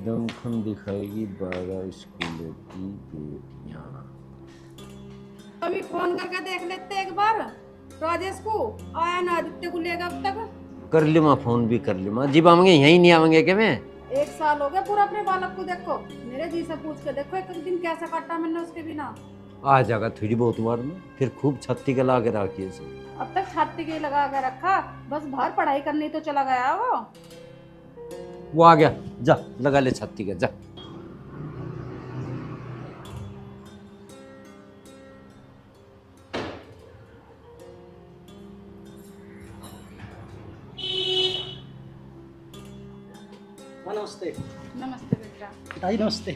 दमखम दिखाएगी 12 स्कूलों की बेटियां। अभी फोन करके देख लेते एक बार राजेश को, आया ना आदित्य को लेगा अब तक। कर ली माँ, फोन भी कर ली माँ। जब आवेंगे यहीं नहीं आवेंगे क्या? मैं 1 साल हो गया पूरा अपने बालक को, देखो मेरे जी से पूछ के देखो एक दिन कैसे काटा मैंने उसके बिना। आ जाएगा थोड़ी बहुत बार में, फिर खूब छत्ती के ला के रखिए से। अब तक छाती के लगा के रखा, बस बाहर पढ़ाई करनी तो चला गया वो आ गया, जा लगा ले छत्ती के, जा। नमस्ते। नमस्ते बेटा। पिताजी नमस्ते।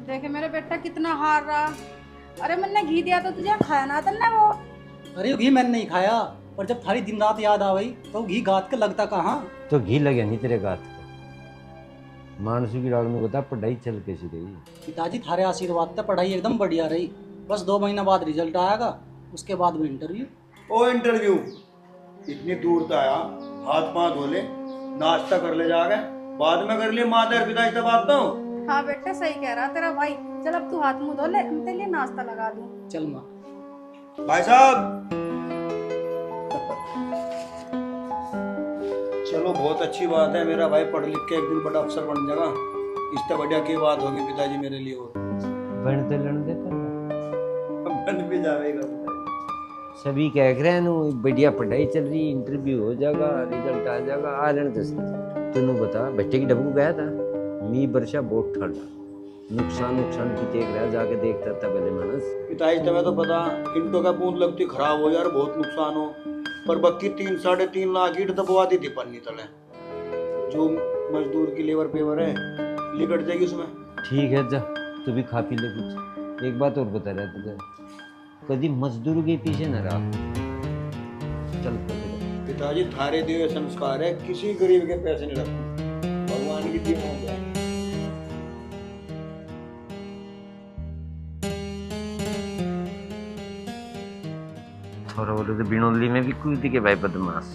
देखे मेरे बेटा कितना हार रहा। अरे मैंने घी दिया तो तुझे खाया ना था वो। अरे घी मैंने नहीं खाया, पर जब थारी दिन रात याद आ गई तो घी गात के लगता कहाँ। तो घी लगे नहीं तेरे गात को। मानसू की डाल में बता पढ़ाई चल कैसी रही? पिताजी थारे आशीर्वाद से पढ़ाई एकदम बढ़िया रही। बस 2 महीना बाद रिजल्ट आएगा, उसके बाद वो इंटरव्यू। ओ इंटरव्यू इतनी दूर तो आया, हाथ पांव धो ले, नाश्ता कर ले जाके, बाद में कर लिए माता पिता से बात तो। हाँ बेटा सही कह रहा तेरा भाई। चल अब तू हाथ मुंह धो ले, हम तेरे लिए नाश्ता लगा दूं। चल माँ। भाई साहब चलो बहुत अच्छी बात है, मेरा भाई पढ़ लिख के एक दिन बड़ा अफसर बन जाएगा। इससे बढ़िया की बात होगी पिताजी मेरे लिए। और बनते लड़ते बन भी जाएगा। सभी कह रहे हैं बढ़िया पढ़ाई चल रही, इंटरव्यू हो जाएगा, रिजल्ट आ जाएगा। आ लेने तो तूने बता बेटे की डब्बू गया था मी वर्षा बहुत ठंडा, नुकसान की देख रहा, जाके देखता था पहले मानस। पिताजी तुम्हें तो पता इंटो का बूंद लगती खराब हो यार, बहुत नुकसान हो। पर बक्की 3-3.5 लाख ईट दबवा दी थी पन्नी तले, जो मजदूर की लेबर पेवर है लिकट जाएगी उसमें। ठीक है जा, तू भी खा पी ले कुछ। एक बात और बता रहा तुझे, कभी मजदूर के पीछे न रहा। चल पिताजी थारे दिए संस्कार है, किसी गरीब के पैसे नहीं रखते, भगवान की दी हो गया। थोड़ा बोले तो बिनोली में भी कूद के भाई बदमाश।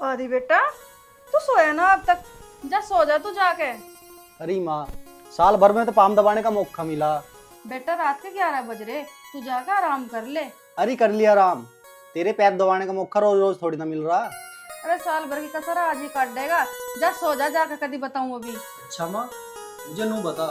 आदि बेटा तू सोया ना अब तक? जा सो जा तू जाके। अरे माँ, साल भर में तो पाम दबाने का मौका मिला। बेटा रात के 11 बज रहे, तू जाकर आराम कर ले। अरे कर लिया आराम, तेरे पैर दबाने का मौका रोज रोज थोड़ी ना मिल रहा। अरे साल भर की कसर आज ही काट देगा। जा सो जा जाकर, कभी बताऊं अभी। अच्छा माँ, मुझे नू बता,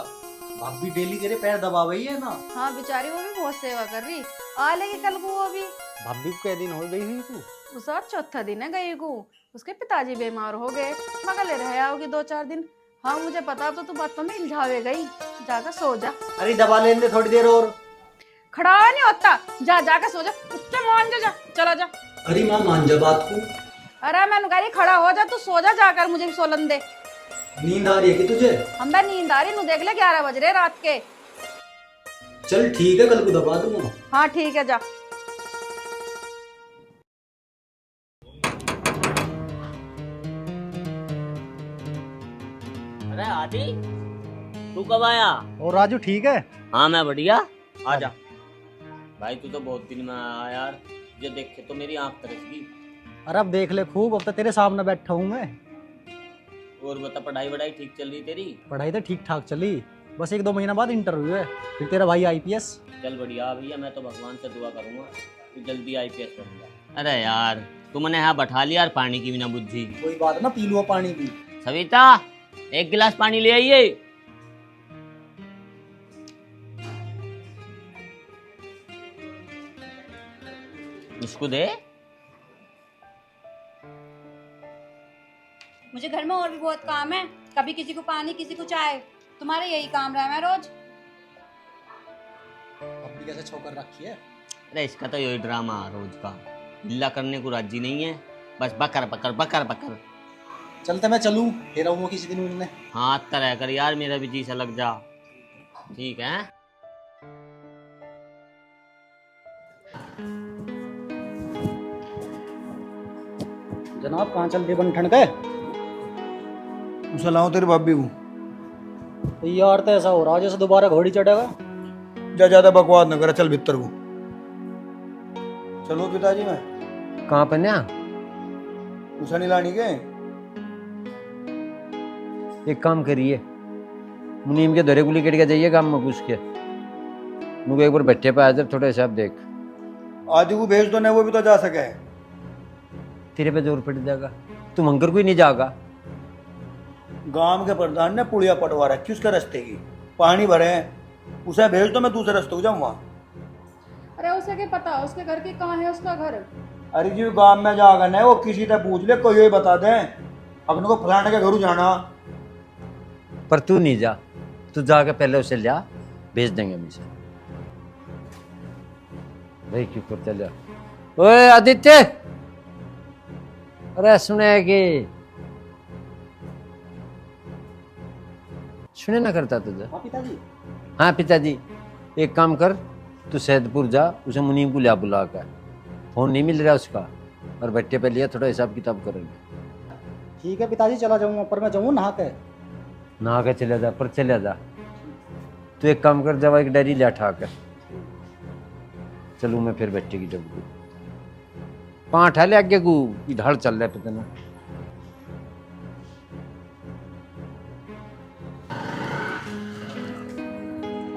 भाभी डेली तेरे पैर दबा रही है ना? हाँ बेचारी वो भी बहुत सेवा कर रही, आ लेगी कल को वो भी। भाभी को कै दिन हो गई हुई तू? उसका चौथा दिन है गई को। उसके पिताजी बीमार हो गए, मगर ले रहे आओगी 2-4 दिन। हाँ मुझे पता, तो तू बातों में इल्झावे गई। जाकर सो जा। अरे दबा लेने दे थोड़ी देर और। खड़ा नहीं होता, जा जाकर सो जा। उठे मान जा, चला जा। अरे माँ मान जा बात को। अरे मैं कह रही खड़ा हो जा, तू सो जा जाकर, मुझे भी सोलन दे। नींद आ रही है कि तुझे? हम बे नींद आ रही, नु देख ले 11 बज रहे रात के। चल ठीक है, कल को दबा दूंगा। हाँ ठीक है जा। अरे आदि, तू कब आया? और राजू ठीक है? हाँ मैं बढ़िया। आजा भाई, तू तो बहुत दिन में आया यार, जो देखे तो मेरी आंख तरस गई। अरे अब देख ले खूब, अब तो तेरे सामने बैठा हूँ मैं। और बता, पढ़ाई वढ़ाई ठीक चल रही तेरी? पढ़ाई तो ठीक ठाक चली, बस 1-2 महीना बाद इंटरव्यू है, फिर तेरा भाई आईपीएस। चल बढ़िया भैया, मैं तो भगवान से दुआ करूंगा तू जल्दी आईपीएस बन जा। अरे यार तू मैंने यहाँ बैठा लिया यार, पानी की बिना बुद्धि। कोई बात ना, पी लो पानी भी। सविता, 1 गिलास पानी ले आइए। इसको दे। मुझे घर में और भी बहुत काम है, कभी किसी को पानी किसी को चाय, तुम्हारे यही काम रहा है मैं रोज। अभी कैसे छोकर रखी है? अरे इसका तो यही ड्रामा रोज का, हिल्ला करने को राजी नहीं है, बस बकर बकर बकर बकर। चलते मैं चलूं, फिर आऊंगा किसी दिन मिलने। हाँ तरह कर यार, मेरा भी जी सा लग जा। ठीक है। जनाब कहाँ चल रहे बन ठंड के? चलाओ तेरे भाभी को। तो यार तो ऐसा हो रहा है जैसे दोबारा घोड़ी चढ़ेगा। जा ज्यादा बकवास न करे, चल भीतर को। चलो पिताजी मैं कहाँ पर ना? उषा नहीं लानी के। एक काम करिए, मुनीम के दरे गुली कट के जाइए काम में घुस के। मुझे एक बार बच्चे पे आ जा, थोड़ा हिसाब देख। आदि को भेज दो ना, वो भी तो जा सके। तेरे पे जोर पड़ जाएगा, तुम अंकर को ही नहीं जाएगा। गांव के प्रधान ने पुड़िया पटवा रखी उसके रास्ते की, पानी भरे हैं। उसे भेज दो, मैं दूसरे रास्ते को जाऊँ वहाँ। अरे उसे क्या पता उसके घर की कहाँ है उसका घर? अरे जी गांव में जाकर ना वो किसी से पूछ ले, कोई ही बता दे अपने को फलाने के घर जाना। पर तू नहीं जा, तू जाके पहले उसे लिया, भेज देंगे हम इसे। भाई क्यों कर चल जा। ओए आदित्य, अरे सुने कि सुने ना करता तुझे? हाँ पिताजी। हाँ पिताजी, एक काम कर, तू सैदपुर जा, उसे मुनीम को लिया बुला कर। फोन नहीं मिल रहा उसका, और बट्टे पे लिया, थोड़ा हिसाब किताब करेंगे। ठीक है पिताजी, चला जाऊंगा, पर मैं जाऊँ नहा के। नहा के चले जा, पर चले जा। तू एक काम कर, जब एक डायरी ले उठा कर चलू मैं फिर बच्चे की जब पाँठ है ले आगे को ढाल चल रहा है पता ना।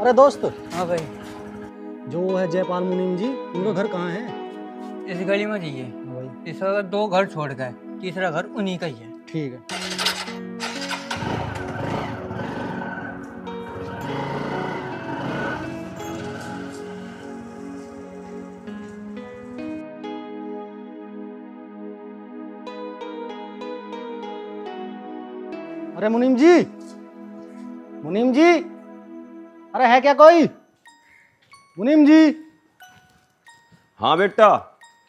अरे दोस्त, हाँ भाई, जो है जयपाल मुनीम जी, उनका घर कहाँ है? इस गली में जाइए। हाँ भाई इस वक्त 2 घर छोड़ गए, तीसरा घर उन्हीं का ही है। ठीक है। अरे मुनीम जी, मुनीम जी, अरे है क्या कोई? मुनीम जी। हाँ बेटा,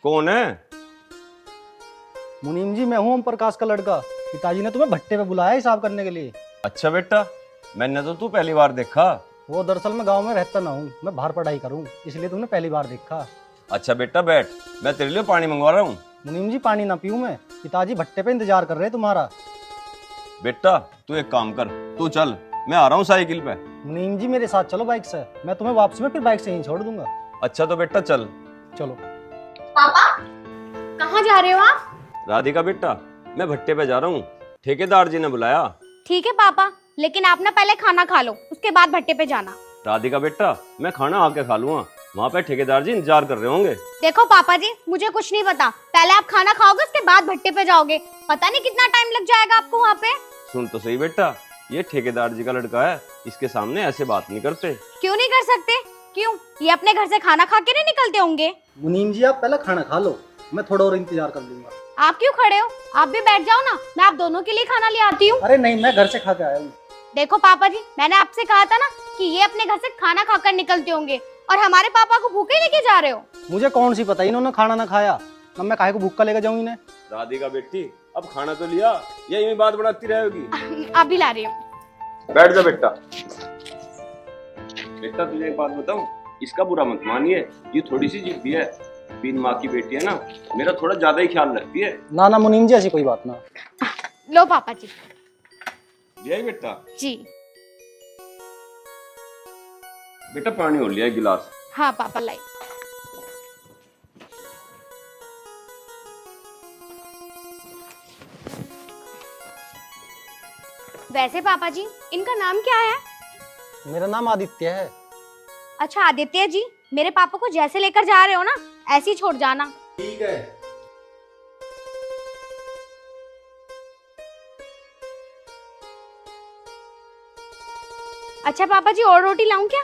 कौन है? मुनीम जी, मैं हूँ ओम प्रकाश का लड़का। पिताजी ने तुम्हें भट्टे पे बुलाया हिसाब करने के लिए। अच्छा बेटा, मैंने तो तू पहली बार देखा। वो दरअसल मैं गांव में रहता ना हूँ, मैं बाहर पढ़ाई करूँ, इसलिए तुमने पहली बार देखा। अच्छा बेटा बैठ, मैं तेरे लिए पानी मंगवा रहा हूँ। मुनीम जी पानी ना पीऊँ मैं, पिताजी भट्टे पे इंतजार कर रहे हैं तुम्हारा। बेटा तू एक काम कर, तू चल, मैं आ रहा हूँ साइकिल पे। मुनीम जी मेरे साथ चलो बाइक से, मैं तुम्हें वापसी में फिर बाइक से ही छोड़ दूंगा। अच्छा तो बेटा चल। चलो। पापा कहाँ जा रहे हो आप? राधिका बेटा, मैं भट्टे पे जा रहा हूँ, ठेकेदार जी ने बुलाया। ठीक है पापा, लेकिन आप ना पहले खाना खा लो, उसके बाद भट्टे पे जाना। राधिका बेटा, मैं खाना आके खा लूंगा, वहाँ पे ठेकेदार जी इंतजार कर रहे होंगे। देखो पापा जी, मुझे कुछ नहीं पता, पहले आप खाना खाओगे उसके बाद भट्टे पे जाओगे, पता नहीं कितना टाइम लग जाएगा आपको वहाँ पे। सुन तो सही बेटा, ये ठेकेदार जी का लड़का है, इसके सामने ऐसे बात नहीं करते। क्यों नहीं कर सकते? क्यों, ये अपने घर से खाना खा के नहीं निकलते होंगे? मुनीम जी आप पहले खाना खा लो, मैं थोड़ा और इंतजार कर लूंगा। आप क्यों खड़े हो? आप भी बैठ जाओ ना, मैं आप दोनों के लिए खाना ले आती हूँ। अरे नहीं, मैं घर से खा के आया हूँ। देखो पापा जी, मैंने आपसे कहा था ना कि ये अपने घर से खाना खाकर निकलते होंगे, और हमारे पापा को भूखे लेके जा रहे हो। मुझे कौन सी पता इन्होंने खाना ना खाया, अब मैं काहे को भूखा लेकर जाऊँ इन्हें। राधिका बेटी, अब खाना तो लिया, यही बात बढ़ाती रहेगी। अभी ला रही हूँ। बैठ जा बेटा। बेटा तुझे एक बात बताऊं, इसका बुरा मत मानिए, ये थोड़ी सी जिद्दी है, बिन माँ की बेटी है ना, मेरा थोड़ा ज्यादा ही ख्याल रखती है। ना ना मुनीम जी, ऐसी कोई बात ना। लो पापा जी। लिया बेटा? जी बेटा पानी और लिया एक गिलास। हाँ पापा लाई। वैसे पापा जी, इनका नाम क्या है? मेरा नाम आदित्य है। अच्छा आदित्य जी, मेरे पापा को जैसे लेकर जा रहे हो ना, ऐसे ही छोड़ जाना। ठीक है। अच्छा पापा जी, और रोटी लाऊं क्या?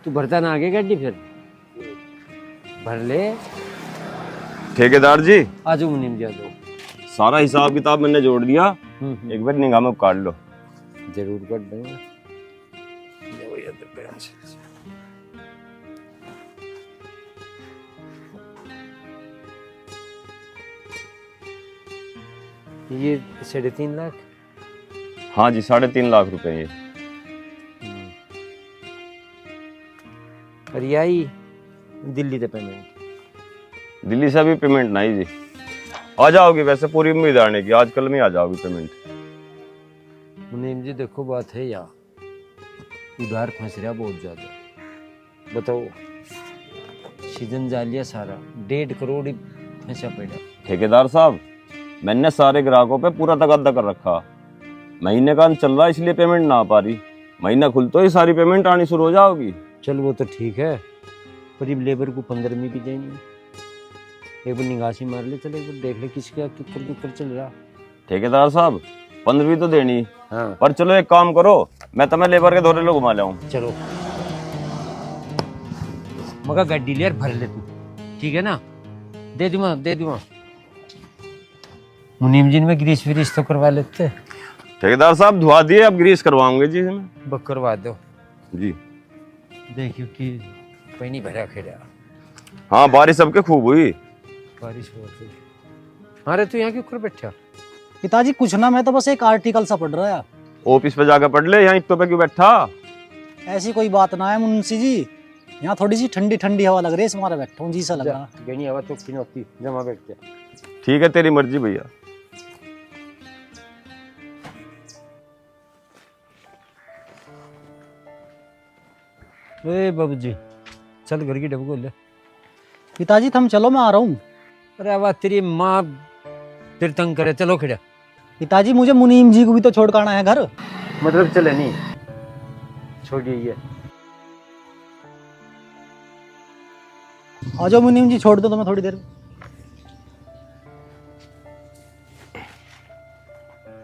तू भरता ना आगे गड्डी, फिर भर ले। ठेकेदार जी, आजो मुनीम जी आजो। सारा हिसाब किताब मैंने जोड़ दिया, एक बार निगाह में काट लो। जरूर कर देंगे। ये 3.5 लाख। हाँ जी, 3.5 लाख रुपए ये। और यही दिल्ली से पेमेंट। दिल्ली से अभी पेमेंट नहीं जी। आ जाओगी, वैसे पूरी उम्मीद आने की, आजकल में आ जाओगी पेमेंट। मुनीम जी देखो बात है यार, उधार फंस रहा बहुत ज्यादा। बताओ, सीजन जा लिया सारा, 1.5 करोड़ ही फंसा पड़ा। ठेकेदार साहब, मैंने सारे ग्राहकों पे पूरा तकद्दा कर रखा। महीने का अंत चल रहा है इसलिए पेमेंट ना आ पा रही। महीना खुलते ही सारी पेमेंट आनी शुरू हो जाओगी। चल वो तो ठीक है, पर ये लेबर को 15वीं भी देनी। एक बार निगासी मार ले, चले एक बार देख ले किसका किक्कर चल रहा। ठेकेदार साहब 15वीं तो देनी, हाँ पर चलो एक काम करो, मैं तुम्हें लेबर के दौरे लो घुमा लाऊं। चलो, मगर गाड़ी ले यार, भर ले तू, ठीक है ना? दे दूंगा। मुनीम जी में ग्रीस व्रीस तो करवा लेते। ठेकेदार साहब धुआ दिए, अब ग्रीस करवाऊंगे जी इसमें। बक करवा दो जी। देखियो कि पानी भरा खेड़ा। हाँ बारिश सबके खूब हुई। बारिश बहुत हुई। अरे तू यहाँ क्यों कर बैठा? पिताजी कुछ ना, मैं तो बस एक आर्टिकल सा पढ़ रहा। ऑफिस पे जाकर पढ़ ले, यहाँ इतों पे क्यों बैठा? ऐसी कोई बात ना है मुंशी जी, यहाँ थोड़ी सी ठंडी ठंडी हवा लग रही है, तुम्हारा बैठा हूँ जी सा लग रहा। गनी हवा तो होती, जमा बैठ जा। ठीक है तेरी मर्जी भैया। ए बाबू जी, चल घर की डब्बू को ले। पिताजी थम चलो, मैं आ रहा हूँ। अरे वाह, तेरी माँ तेरे तंग करे, चलो खड़ा। पिताजी मुझे मुनीम जी को भी तो छोड़ कर आना है घर। मतलब चले नहीं, छोड़िए ये। आ जाओ मुनीम जी, छोड़ दो तुम्हें थोड़ी देर।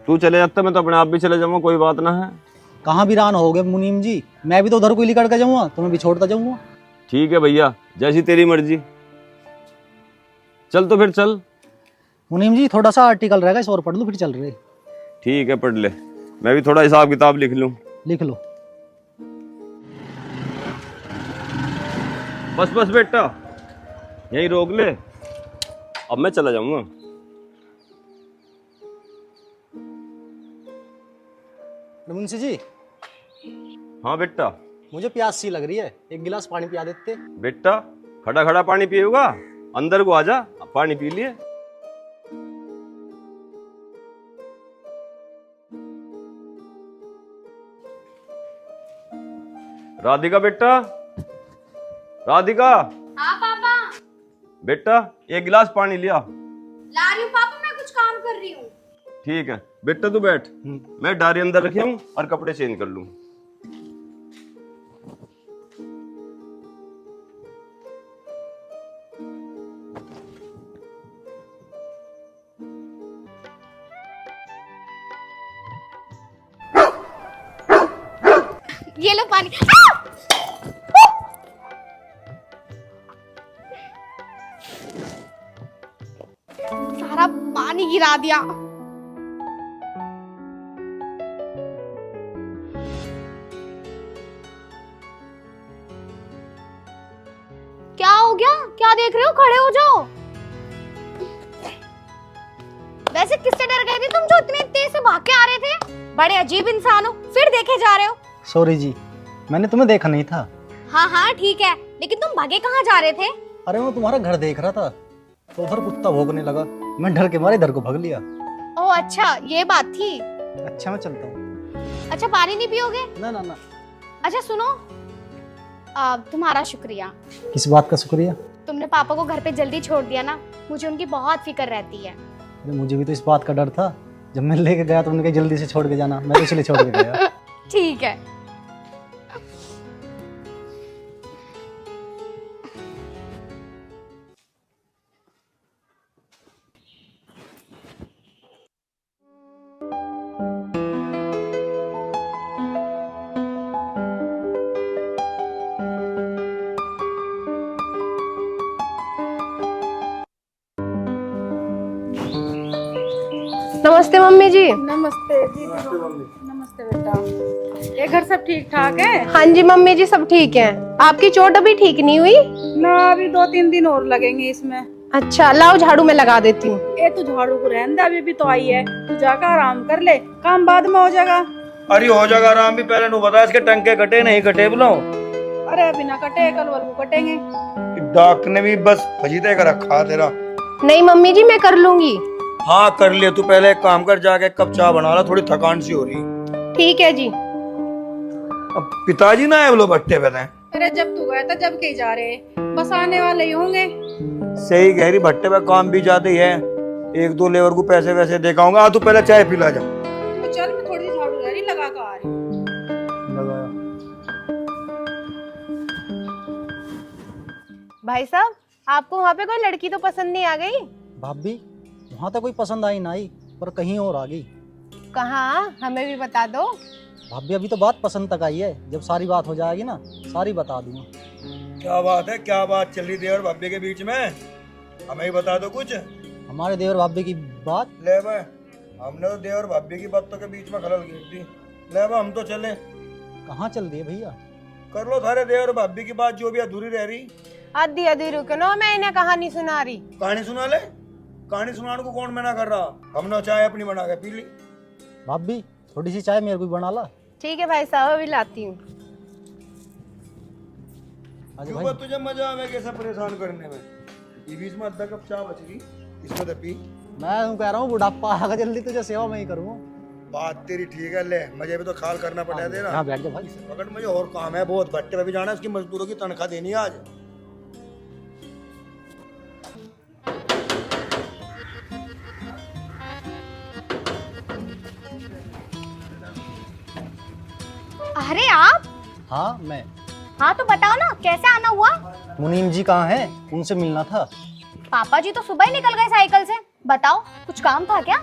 तू चले जाता मैं तो अपने आप भी चले जाऊंगा, कोई बात ना है। कहाँ वीरान हो गए मुनीम जी, मैं भी तो उधर को ही लेकर के जाऊंगा, तुम्हें भी छोड़ता जाऊंगा। ठीक है भैया, जैसी तेरी मर्जी। चल तो फिर चल। मुनीम जी थोड़ा सा आर्टिकल रहेगा, इस और पढ़ लो फिर चल रहे। ठीक है पढ़ ले, मैं भी थोड़ा हिसाब किताब लिख लूं। लिख लो। बस बेटा, यहीं रोक ले, अब मैं चला जाऊंगा। मुंशी जी। हाँ बेटा। मुझे प्यास सी लग रही है, एक गिलास पानी पिया देते। बेटा खड़ा खड़ा पानी पिएगा, अंदर को आजा, पानी पी लिए। राधिका बेटा, राधिका। हाँ पापा। बेटा एक गिलास पानी लिया। ला रही हूँ पापा, मैं कुछ काम कर रही हूँ। ठीक है बेटा तू बैठ, मैं डायरी अंदर रखी हूँ और कपड़े चेंज कर लूँ। ये लो पानी। सारा पानी गिरा दिया। क्या हो गया? क्या देख रहे हो? खड़े हो जाओ। वैसे किससे डर गए थे तुम जो इतने तेज से भाग के आ रहे थे? बड़े अजीब इंसान हो, फिर देखे जा रहे हो। सॉरी जी, मैंने तुम्हें देखा नहीं था। हाँ हाँ ठीक है, लेकिन तुम भागे कहाँ जा रहे थे? अरे मैं तुम्हारा घर देख रहा था, तो उधर कुत्ता भौंकने लगा, मैं डर के मारे इधर को भाग लिया। ओह अच्छा, ये बात थी। अच्छा मैं चलता हूँ। अच्छा पानी नहीं पियोगे? ना ना ना। अच्छा सुनो, तुम्हारा शुक्रिया। किस बात का शुक्रिया? तुमने पापा को घर पे जल्दी छोड़ दिया ना, मुझे उनकी बहुत फिक्र रहती है। अरे मुझे भी तो इस बात का डर था, जब मैं लेके गया तो उन्होंने कहा जल्दी से छोड़ के जाना, मैं तो इसलिए छोड़ के गया। ठीक है। नमस्ते मम्मी जी। नमस्ते जी। नमस्ते बेटा। ये घर सब ठीक ठाक है? हाँ जी मम्मी जी सब ठीक है। आपकी चोट अभी ठीक नहीं हुई? ना, अभी 2-3 दिन और लगेंगे इसमें। अच्छा लाओ झाड़ू में लगा देती हूँ। ये तू झाड़ू को रहने दे, अभी भी तो आई है, तू जाकर आराम कर ले, काम बाद में हो जाएगा। अरे हो जाएगा आराम भी, पहले नु बता इसके टंके कटे नहीं कटे बोलो। अरे अभी ना कटे, कल वल को कटेंगे। डॉक्टर ने भी बस फजीते का रखा तेरा। नहीं मम्मी जी, मैं कर लूंगी। हाँ कर ले, तू पहले एक काम कर, जाके एक कप चाय बना ला, थोड़ी थकान सी हो रही। ठीक है जी। अब पिताजी ना है वो भट्टे पे थे। अरे जब तू गया था जब के जा रहे, बस आने वाले ही होंगे। सही कह रही, भट्टे पे काम भी ज्यादा ही है, एक दो लेबर को पैसे वैसे दे आऊंगा। तू पहले चाय पिला जा। तो चल मैं थोड़ी सी झाड़ू लगा लगा कर आ रही हूँ। भाई साहब, आपको वहाँ पे कोई लड़की तो पसंद नहीं आ गई? भाभी वहाँ तो कोई पसंद आई ना आई, पर कहीं और आ गई। कहाँ, हमें भी बता दो। भाभी अभी तो बात पसंद तक आई है, जब सारी बात हो जाएगी ना सारी बता दूंगा। क्या बात है, क्या बात चल रही देवर भाभी के बीच में, हमें ही बता दो कुछ। हमारे देवर भाभी की बात। ले भाई, हमने तो देवर भाभी की बातों के बीच में खलल गिर दी। ले भाई हम तो चले। कहाँ चल दिए भैया? कर लो थारे देवर भाभी की बात जो भी अधूरी रह रही। आधी आधी रुको ना, मैं इन्हें कहानी सुना रही। कहानी सुना ले, कहानी सुनाने को कौन मना कर रहा, हमने चाय अपनी बना के पी ली। भाभी थोड़ी सी चाय मेरे को भी बना ला। ठीक है भाई साहब, अभी लाती हूँ। क्यों बा तुझे मजा आवे कैसा परेशान करने में, ये बीच में आधा कप चाय बच गई, इसमें तो पी। मैं कह रहा हूँ बुढ़ापा आगा जल्दी, तुझे सेवा मैं ही करूँ। बात तेरी ठीक है, ले मुझे भी तो ख्याल करना पड़ेगा तेरा। हाँ बैठ जा भाई। मगर मुझे और काम है बहुत, भट्टे पे भी जाना है, उसकी मजदूरों की तनख्वाह देनी है आज। अरे आप? हाँ मैं। हाँ तो बताओ ना कैसे आना हुआ? मुनीम जी कहाँ हैं, उनसे मिलना था। पापा जी तो सुबह ही निकल गए साइकिल से। बताओ कुछ काम था क्या?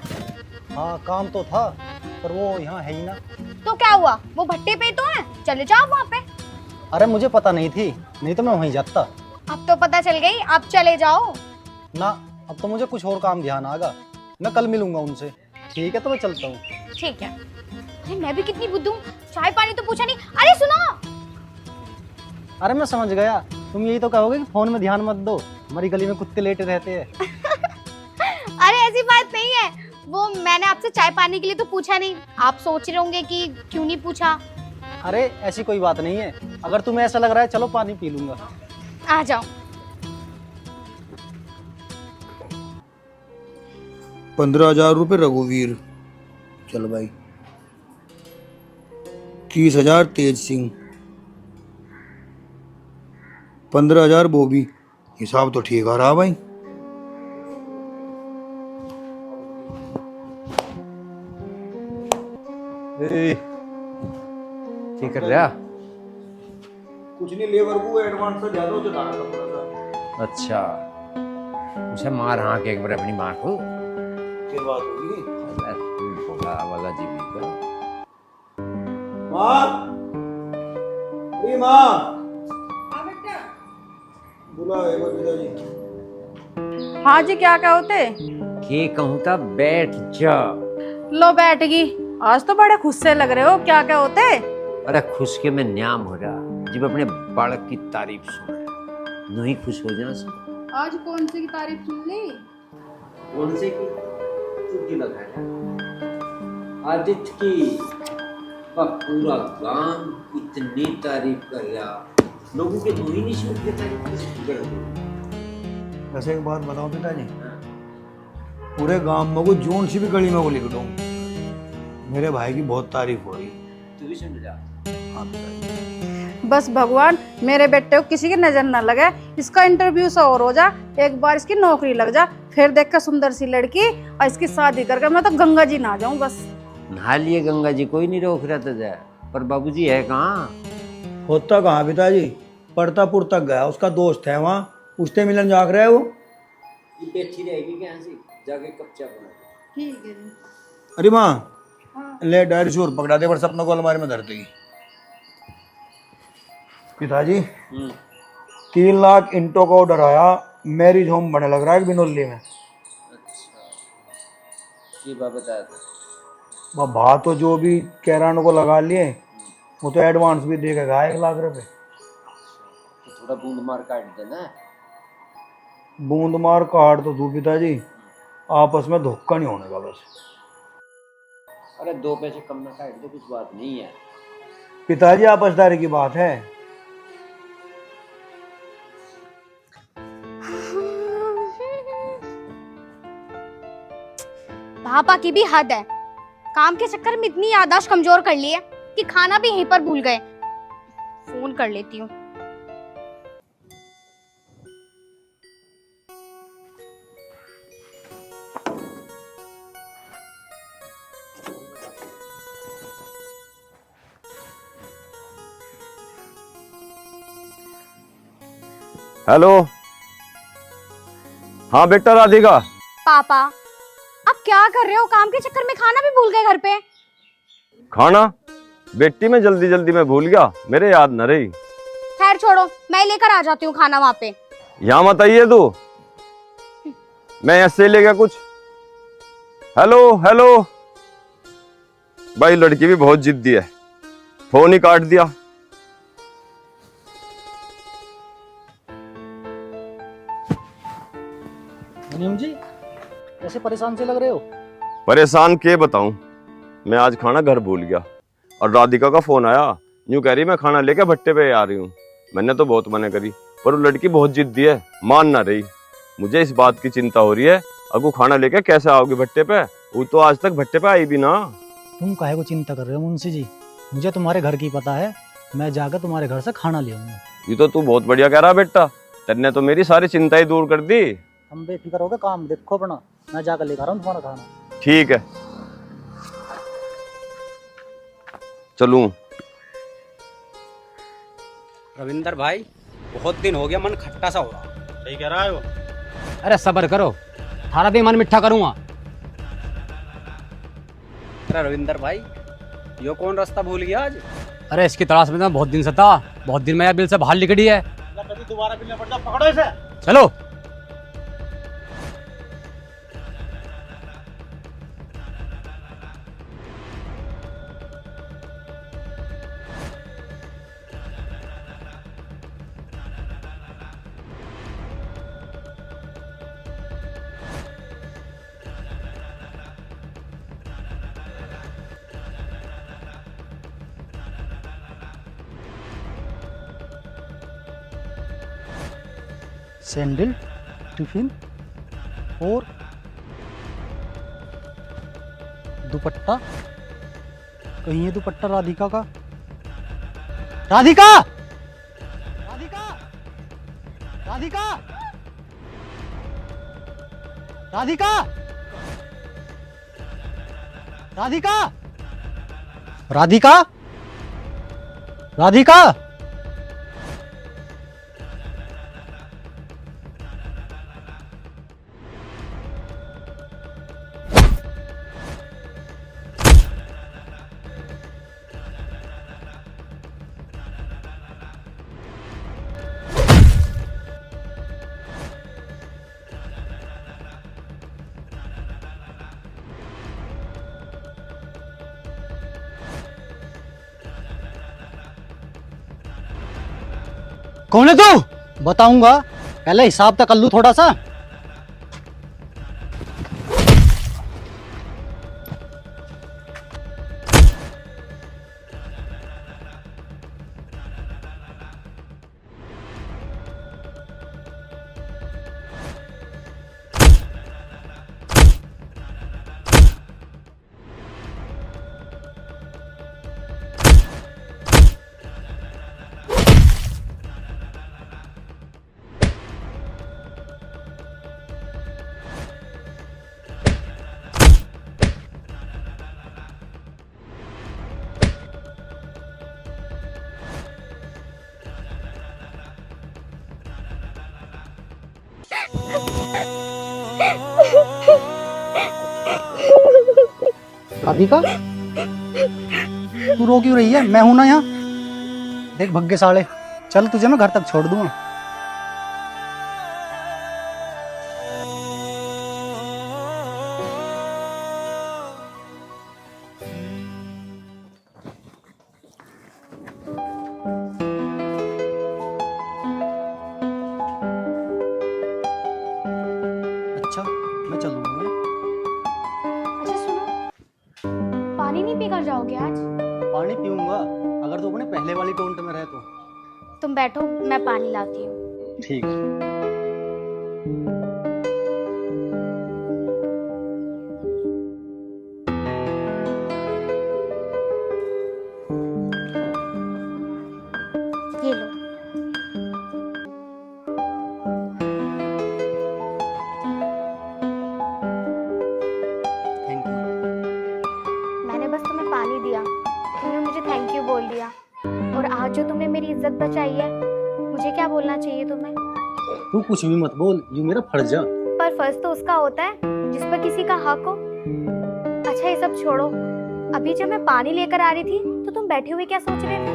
हाँ काम तो था, पर वो यहाँ है ही ना। तो क्या हुआ, वो भट्टे पे तो है, चले जाओ वहाँ पे। अरे मुझे पता नहीं थी, नहीं तो मैं वहीं जाता। अब तो पता चल गई, अब चले जाओ ना। अब तो मुझे कुछ और काम ध्यान आएगा, मैं कल मिलूंगा उनसे। ठीक है तो मैं चलता हूँ। ठीक है। अरे मैं भी कितनी बुद्धू हूँ, चाय पानी तो पूछा नहीं। अरे सुनो। अरे मैं समझ गया, तुम यही तो कहोगे कि फोन में ध्यान मत दो, हमारी गली में कुत्ते लेटे रहते हैं। अरे ऐसी बात नहीं है, वो मैंने आपसे चाय पानी के लिए तो पूछा नहीं, आप सोच रहे होंगे कि क्यों नहीं पूछा। अरे ऐसी कोई बात नहीं है, अगर तुम्हें ऐसा लग रहा है चलो पानी पी लूंगा। आ जाओ। 15,000 रुपये रघुवीर, चल भाई। 30,000 तेज सिंह, 15,000 बोबी, हिसाब तो ठीक आ रहा भाई। ठीक कर रहा। कुछ नहीं, लेबर को एडवांस से ज्यादा हो चुका था थोड़ा सा। अच्छा, उसे मार हाँ के एक बार अपनी माँ को। क्या बात होगी? भोला वाला जीवी का। माँ, ए माँ, बुलाओ एक बार पिताजी। हाँ जी, क्या क्या होते? के कहूँ था बैठ जा। लो बैठ गई। आज तो बड़े खुश से लग रहे हो, क्या क्या होते? अरे खुश के में न्याम हो रहा, जब अपने बालक की तारीफ सुना नहीं खुश हो जा। आज कौन सी की तारीफ सुन ली? कौन से की? चुटकी लगा आदित्य की। पूरा गांव इतनी तारीफ कर रहा, लोगों के दो ही नहीं सुनते तारीफ कर। वैसे एक बात बताओ पिताजी, पूरे गांव में को जोन सी भी गली में को लिख दो, मेरे भाई की बहुत तारीफ हो रही। तू भी सुन जा। हाँ पिताजी। बस भगवान मेरे बेटे को किसी की नजर न लगे, इसका इंटरव्यू सा और हो जा, एक बार इसकी नौकरी लग जा, फिर देख कर सुंदर सी लड़की और इसकी शादी करके मैं तो गंगा जी ना जाऊं बस। नहा लिए गंगा जी, कोई नहीं रोक रहा था जाए, पर बाबूजी है कहाँ? होता कहाँ पिताजी, परतापुर तक गया, उसका दोस्त है वहाँ, उससे मिलन जाग रहा है वो। ये बैठी रहेगी क्या ऐसी, जाके कब चाय बना। ठीक है। अरे माँ, ले डायरी शोर पकड़ा दे, पर सपना को अलमारी में धर देगी। पिताजी 3 लाख इंटो का ऑर्डर आया, मैरिज होम बने लग रहा है बिनोली में। अच्छा, ये बात बताया था। वह भा तो जो भी कैरानों को लगा लिए, वो तो एडवांस भी दे के गया 1 लाख रुपए। तो थोड़ा बूंद मार काट देना। बूंद मार काट तो दू पिताजी, आपस में धोखा नहीं होने का बस। अरे 2 पैसे कम ना काट दो, कुछ बात नहीं है पिताजी आपसदारी की बात है। पापा की भी हद है। काम के चक्कर में इतनी याददाश्त कमजोर कर ली है कि खाना भी यहीं पर भूल गए। फोन कर लेती हूँ। हेलो। हाँ बेटा राधिका। पापा आप क्या कर रहे हो? काम के चक्कर में खाना भी भूल गए घर पे। खाना बेटी में जल्दी जल्दी में भूल गया, मेरे याद न रही। खैर छोड़ो, मैं लेकर आ जाती हूँ खाना वहां पे। यहाँ मत आइए तू, मैं ऐसे ले गया कुछ। Hello hello. भाई लड़की भी बहुत जिद्दी है, फोन ही काट दिया। मुनीम जी कैसे परेशान से लग रहे हो? परेशान के बताऊं, मैं आज खाना घर भूल गया और राधिका का फोन आया, यूं कह रही मैं खाना लेके भट्टे पे आ रही हूँ। मैंने तो बहुत मना करी पर वो लड़की बहुत जिद्दी है, मान ना रही। मुझे इस बात की चिंता हो रही है, अब वो खाना लेके कैसे आओगी भट्टे पे? वो तो आज तक भट्टे पे आई भी ना। तुम काहे को चिंता कर रहे हो मुंशी जी? मुझे तुम्हारे घर की पता है, मैं जाकर तुम्हारे घर से खाना ले आऊंगा। ये तो तू बहुत बढ़िया कह रहा बेटा, तेने तो मेरी सारी चिंता ही दूर कर दी। हम बेफिक्र हो गए, काम देखो अपना, मैं जाकर लेकर आ रहा हूँ तुम्हारा खाना। ठीक है चलूं। रविंदर भाई बहुत दिन हो गया, मन खट्टा सा हो रहा। सही कह रहा है वो। अरे सब्र करो, थारा दिन मन मिठा करूंगा। अरे रविंदर भाई यो कौन रास्ता भूल गया आज? अरे इसकी तलाश में तो बहुत दिन से था, बहुत दिन में यार बिल से बाहर निकली है। कभी दोबारा बिल न पड़ जाए, पकड़ो इसे। चलो। सैंडल, टिफिन और दुपट्टा। कहीं ये दुपट्टा राधिका का? राधिका! राधिका! राधिका! राधिका! राधिका! राधिका! राधिका! कौन है तू? बताऊंगा, पहले हिसाब तक कर लूं थोड़ा सा। राधिका, तू रो क्यों रही है? मैं हूं ना यहाँ। देख भग्गे साले, चल तुझे मैं घर तक छोड़ दूंगा। अच्छा मैं चलूंगा। अच्छा सुनो, पानी नहीं पीकर जाओगे आज? पानी पीऊंगा अगर तू अपने पहले वाली टोन में रहे तो। तुम बैठो, मैं पानी लाती हूँ। ठीक है। तुमने मुझे थैंक यू बोल दिया, और आज जो तुमने मेरी इज्जत बचाई है, मुझे क्या बोलना चाहिए तुम्हें? तू कुछ भी मत बोल, ये मेरा फर्ज है। पर फर्ज तो उसका होता है जिस पर किसी का हक हो। अच्छा ये सब छोड़ो, अभी जब मैं पानी लेकर आ रही थी तो तुम बैठे हुए क्या सोच रहे थे?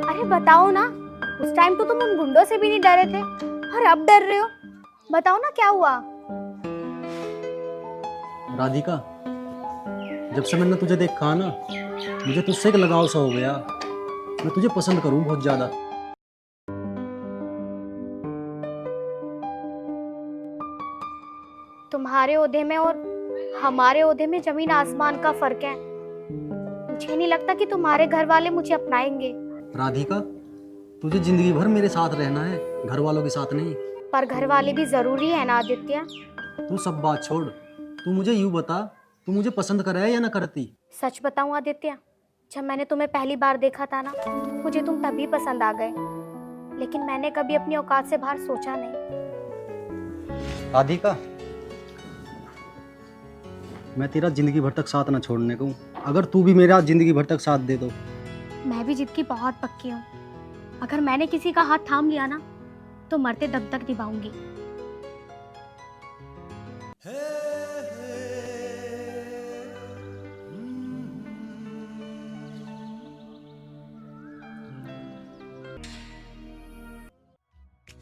अरे बताओ ना, उस टाइम तो तुम उन गुंडों से भी नहीं डरे थे और अब डर रहे हो। बताओ ना क्या हुआ? राधिका, जब से मैंने तुझे देखा ना, मुझे तुझसे एक लगाव सा हो गया। मैं तुझे पसंद करूं बहुत ज्यादा। तुम्हारे ओहदे में और हमारे ओहदे में जमीन आसमान का फर्क है। मुझे नहीं लगता कि तुम्हारे घर वाले मुझे अपनाएंगे। राधिका, तुझे जिंदगी भर मेरे साथ रहना है, घर वालों के साथ नहीं। पर घर वाले भी जरूरी है ना आदित्य। तू सब बात छोड़, तू मुझे यूं बता, तू मुझे पसंद करे या ना करती? सच बताऊं आदित्य, जब मैंने तुम्हें पहली बार देखा था ना, मुझे तुम तभी पसंद आ गए, लेकिन मैंने कभी अपनी औकात से बाहर सोचा नहीं। राधिका, मैं तेरा जिंदगी भर तक साथ ना छोड़ने को हूं। अगर तू भी मेरा जिंदगी भर तक साथ दे दो। मैं भी जिद की बहुत पक्की हूँ। अगर मैंने किसी का हाथ थाम लिया ना, तो मरते दम तक निभाऊंगी।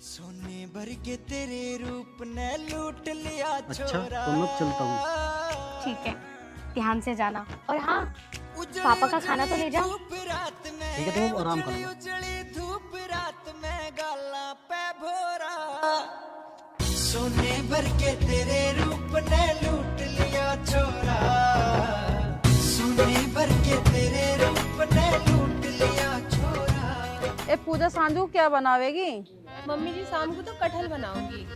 सोने भर के तेरे रूप ने लूट लिया। अच्छा, तो मैं चलता हूँ। ठीक है, ध्यान से जाना। और हाँ, पापा का खाना तो ले जाओ। ठीक है, तुम आराम कर लो। धूप रात में गाला पे भोरा, सोने भर के तेरे रूप ने लूट लिया छोरा। सोने भर के तेरे रूप ने लूट लिया छोरा। ए पूजा सांझू क्या बनावेगी? मम्मी जी शाम को तो कटहल बनाऊंगी।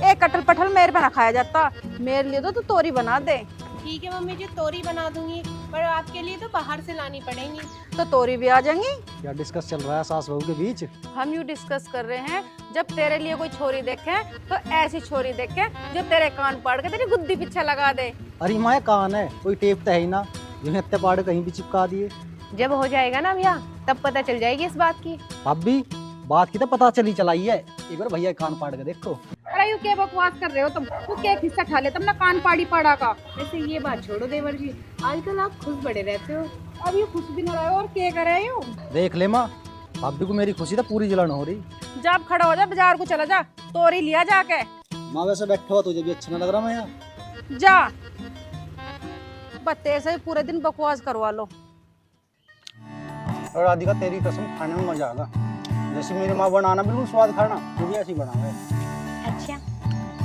ए कटहल पटहल मेरे पे ना खाया जाता, मेरे लिए तो तू तोरी बना दे। ठीक है मम्मी जी, तोरी बना दूंगी, पर आपके लिए तो बाहर से लानी पड़ेंगी। तो तोरी भी आ जाएंगी। क्या डिस्कस चल रहा है सास बहू के बीच? हम यूँ डिस्कस कर रहे हैं, जब तेरे लिए कोई छोरी देखे तो ऐसी छोरी देखे जो तेरे कान पाड़ के तेरी गुद्दी पीछे लगा दे। अरे माँ, कान है, कोई टेप तो है ही ना, जो इतने पाड़ कहीं भी चिपका दिए। जब हो जाएगा ना भैया, तब पता चल जाएगी इस बात की। भाभी, बात की तो पता चली चलाई है, एक बार भैया कान पाड़ के देखो। अरे यू क्या बकवास कर रहे हो तुम? तू क्या हिस्सा खा ले तुमने कान पाड़ी पड़ा का। वैसे ये बात छोड़ो देवर जी, आजकल आप खुश बड़े रहते हो। अब ये खुश भी न रहे हो और क्या कर रहे हो? देख ले माँ, भाभी को मेरी खुशी तो पूरी जलन हो रही। जब खड़ा हो जा, बाजार को चला जा, तोरी लिया जाके। माँ वैसे बैठो हो, तुझे भी अच्छा ना लग रहा मैं यहाँ? जा, बत्ते से पूरे दिन बकवास करवा लो। और राधिका, तेरी कसम, खाने में मजा आएगा। जैसे मेरी माँ बनाना बिल्कुल स्वाद खाना, तू भी ऐसी बनावे। अच्छा,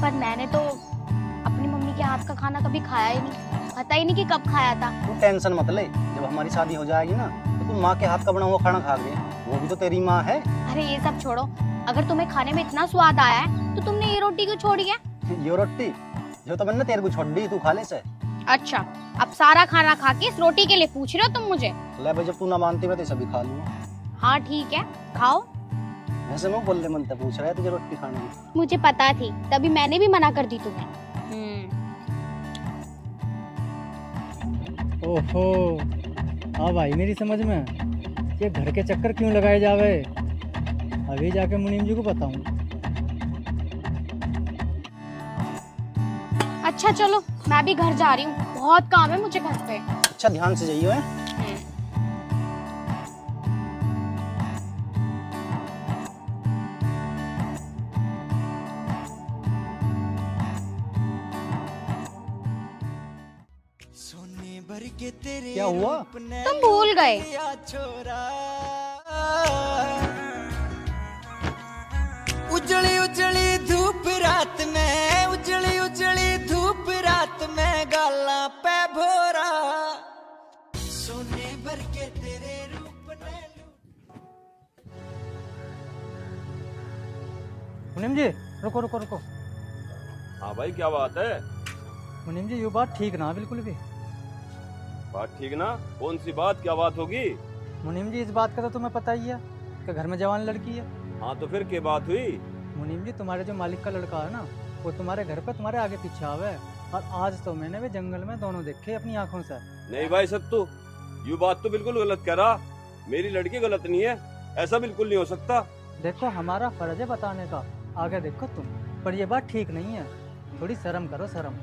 पर मैंने तो अपनी मम्मी के हाथ का खाना कभी खाया ही नहीं, पता ही नहीं कि कब खाया था। तू टेंशन मत ले, जब हमारी शादी हो जाएगी ना, तो तू माँ के हाथ का बना हुआ खाना खा गए, वो भी तो तेरी माँ है। अरे ये सब छोड़ो, अगर तुम्हें खाने में इतना स्वाद आया है तो तुमने ये रोटी क्यों छोड़ी है? ये रोटी जो तो मैंने तेरे को छोड़ दी, तू खा ले से। अच्छा, अब सारा खाना खा के इस रोटी के लिए पूछ रहे हो तुम मुझे? ले भाई, जब तू ना मानती मैं तो सभी खा लूंगा। हाँ ठीक है, खाओ। वैसे मैं बोलने मन तक पूछ रहा है तुझे रोटी खाने की। मुझे पता थी, तभी मैंने भी मना कर दी तुम्हें। ओहो, अब आई मेरी समझ में, ये घर के चक्कर क्यों लगाए जावे। अभी जाके मुनीम जी को बताऊं। अच्छा चलो, मैं भी घर जा रही हूँ, बहुत काम है मुझे घर पे। अच्छा, ध्यान से जाइयो है। सोने भर के तेरे क्या हुआ? तुम भूल गए। छोरा, उजली उजली धूप रात में, उजली उजली धूप रात में गाला पे भोरा, सोने भर के तेरे रूप ने। मुनीम जी, रुको रुको रुको। हाँ भाई, क्या बात है? मुनीम जी, ये बात ठीक ना बिल्कुल भी। बात ठीक ना? कौन सी बात, क्या बात होगी? मुनीम जी, इस बात का तो तुम्हें पता ही है कि घर में जवान लड़की है। हाँ तो फिर क्या बात हुई? मुनीम जी, तुम्हारे जो मालिक का लड़का है ना, वो तुम्हारे घर पे तुम्हारे आगे पीछे आवे, और आज तो मैंने भी जंगल में दोनों देखे अपनी आंखों से। नहीं भाई सत्तू, ये बात तो बिल्कुल गलत कह रहा। मेरी लड़की गलत नहीं है, ऐसा बिल्कुल नहीं हो सकता। देखो हमारा फर्ज है बताने का, आगे देखो तुम, पर ये बात ठीक नहीं है, थोड़ी शर्म करो शर्म।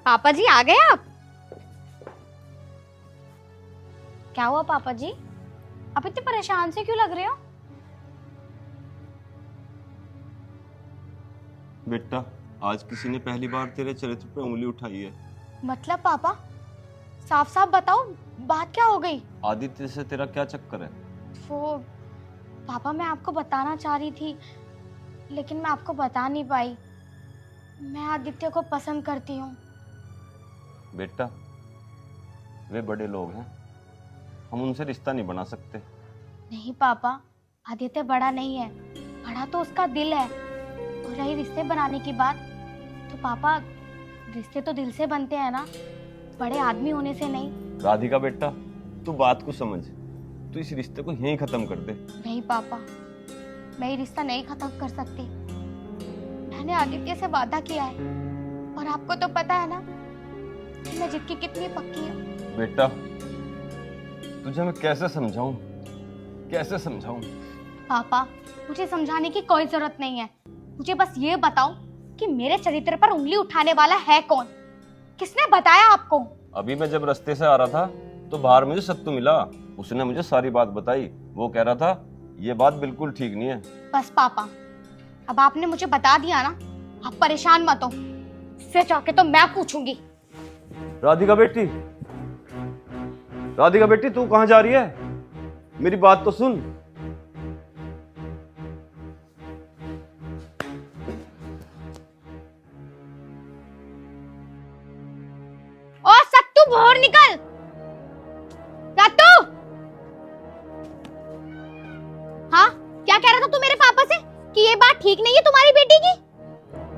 पापा जी आ गए आप? क्या हुआ पापा जी, आप इतने परेशान से क्यों लग रहे हो? बेटा, आज किसी ने पहली बार तेरे चरित्र पे उंगली उठाई है। मतलब पापा साफ साफ बताओ, बात क्या हो गई? आदित्य से तेरा क्या चक्कर है? वो पापा मैं आपको बताना चाह रही थी, लेकिन मैं आपको बता नहीं पाई। मैं आदित्य को पसंद करती हूँ। बेटा, वे बड़े लोग हैं, हम उनसे रिश्ता नहीं बना सकते। नहीं पापा, आदित्य बड़ा नहीं है, बड़ा तो उसका दिल है। और रही रिश्ते बनाने की बात, तो पापा रिश्ते तो दिल से बनते हैं ना, बड़े आदमी होने से नहीं। राधिका बेटा, तू बात को समझ, तू इस रिश्ते को यहीं खत्म कर दे। नहीं पापा, मैं ये रिश्ता नहीं खत्म कर सकती। मैंने आदित्य से वादा किया है, और आपको तो पता है ना कि मैं जिद की कितनी पक्की हूँ। बेटा, तुझे मैं कैसे समझाऊं, कैसे समझाऊं? पापा मुझे समझाने की कोई जरूरत नहीं है, मुझे बस ये बताओ कि मेरे चरित्र पर उंगली उठाने वाला है कौन? किसने बताया आपको? अभी मैं जब रास्ते से आ रहा था तो बाहर मुझे सत्तू मिला, उसने मुझे सारी बात बताई। वो कह रहा था ये बात बिल्कुल ठीक नहीं है। बस पापा, अब आपने मुझे बता दिया ना, आप परेशान मत हो, इससे जाके तो मैं पूछूंगी। राधिका बेटी, राधिका बेटी, तू कहाँ जा रही है? मेरी बात तो सुन। ओ सत्तू, बाहर निकल। सत्तू, हाँ क्या कह रहा था तू मेरे पापा से कि ये बात ठीक नहीं है तुम्हारी बेटी की?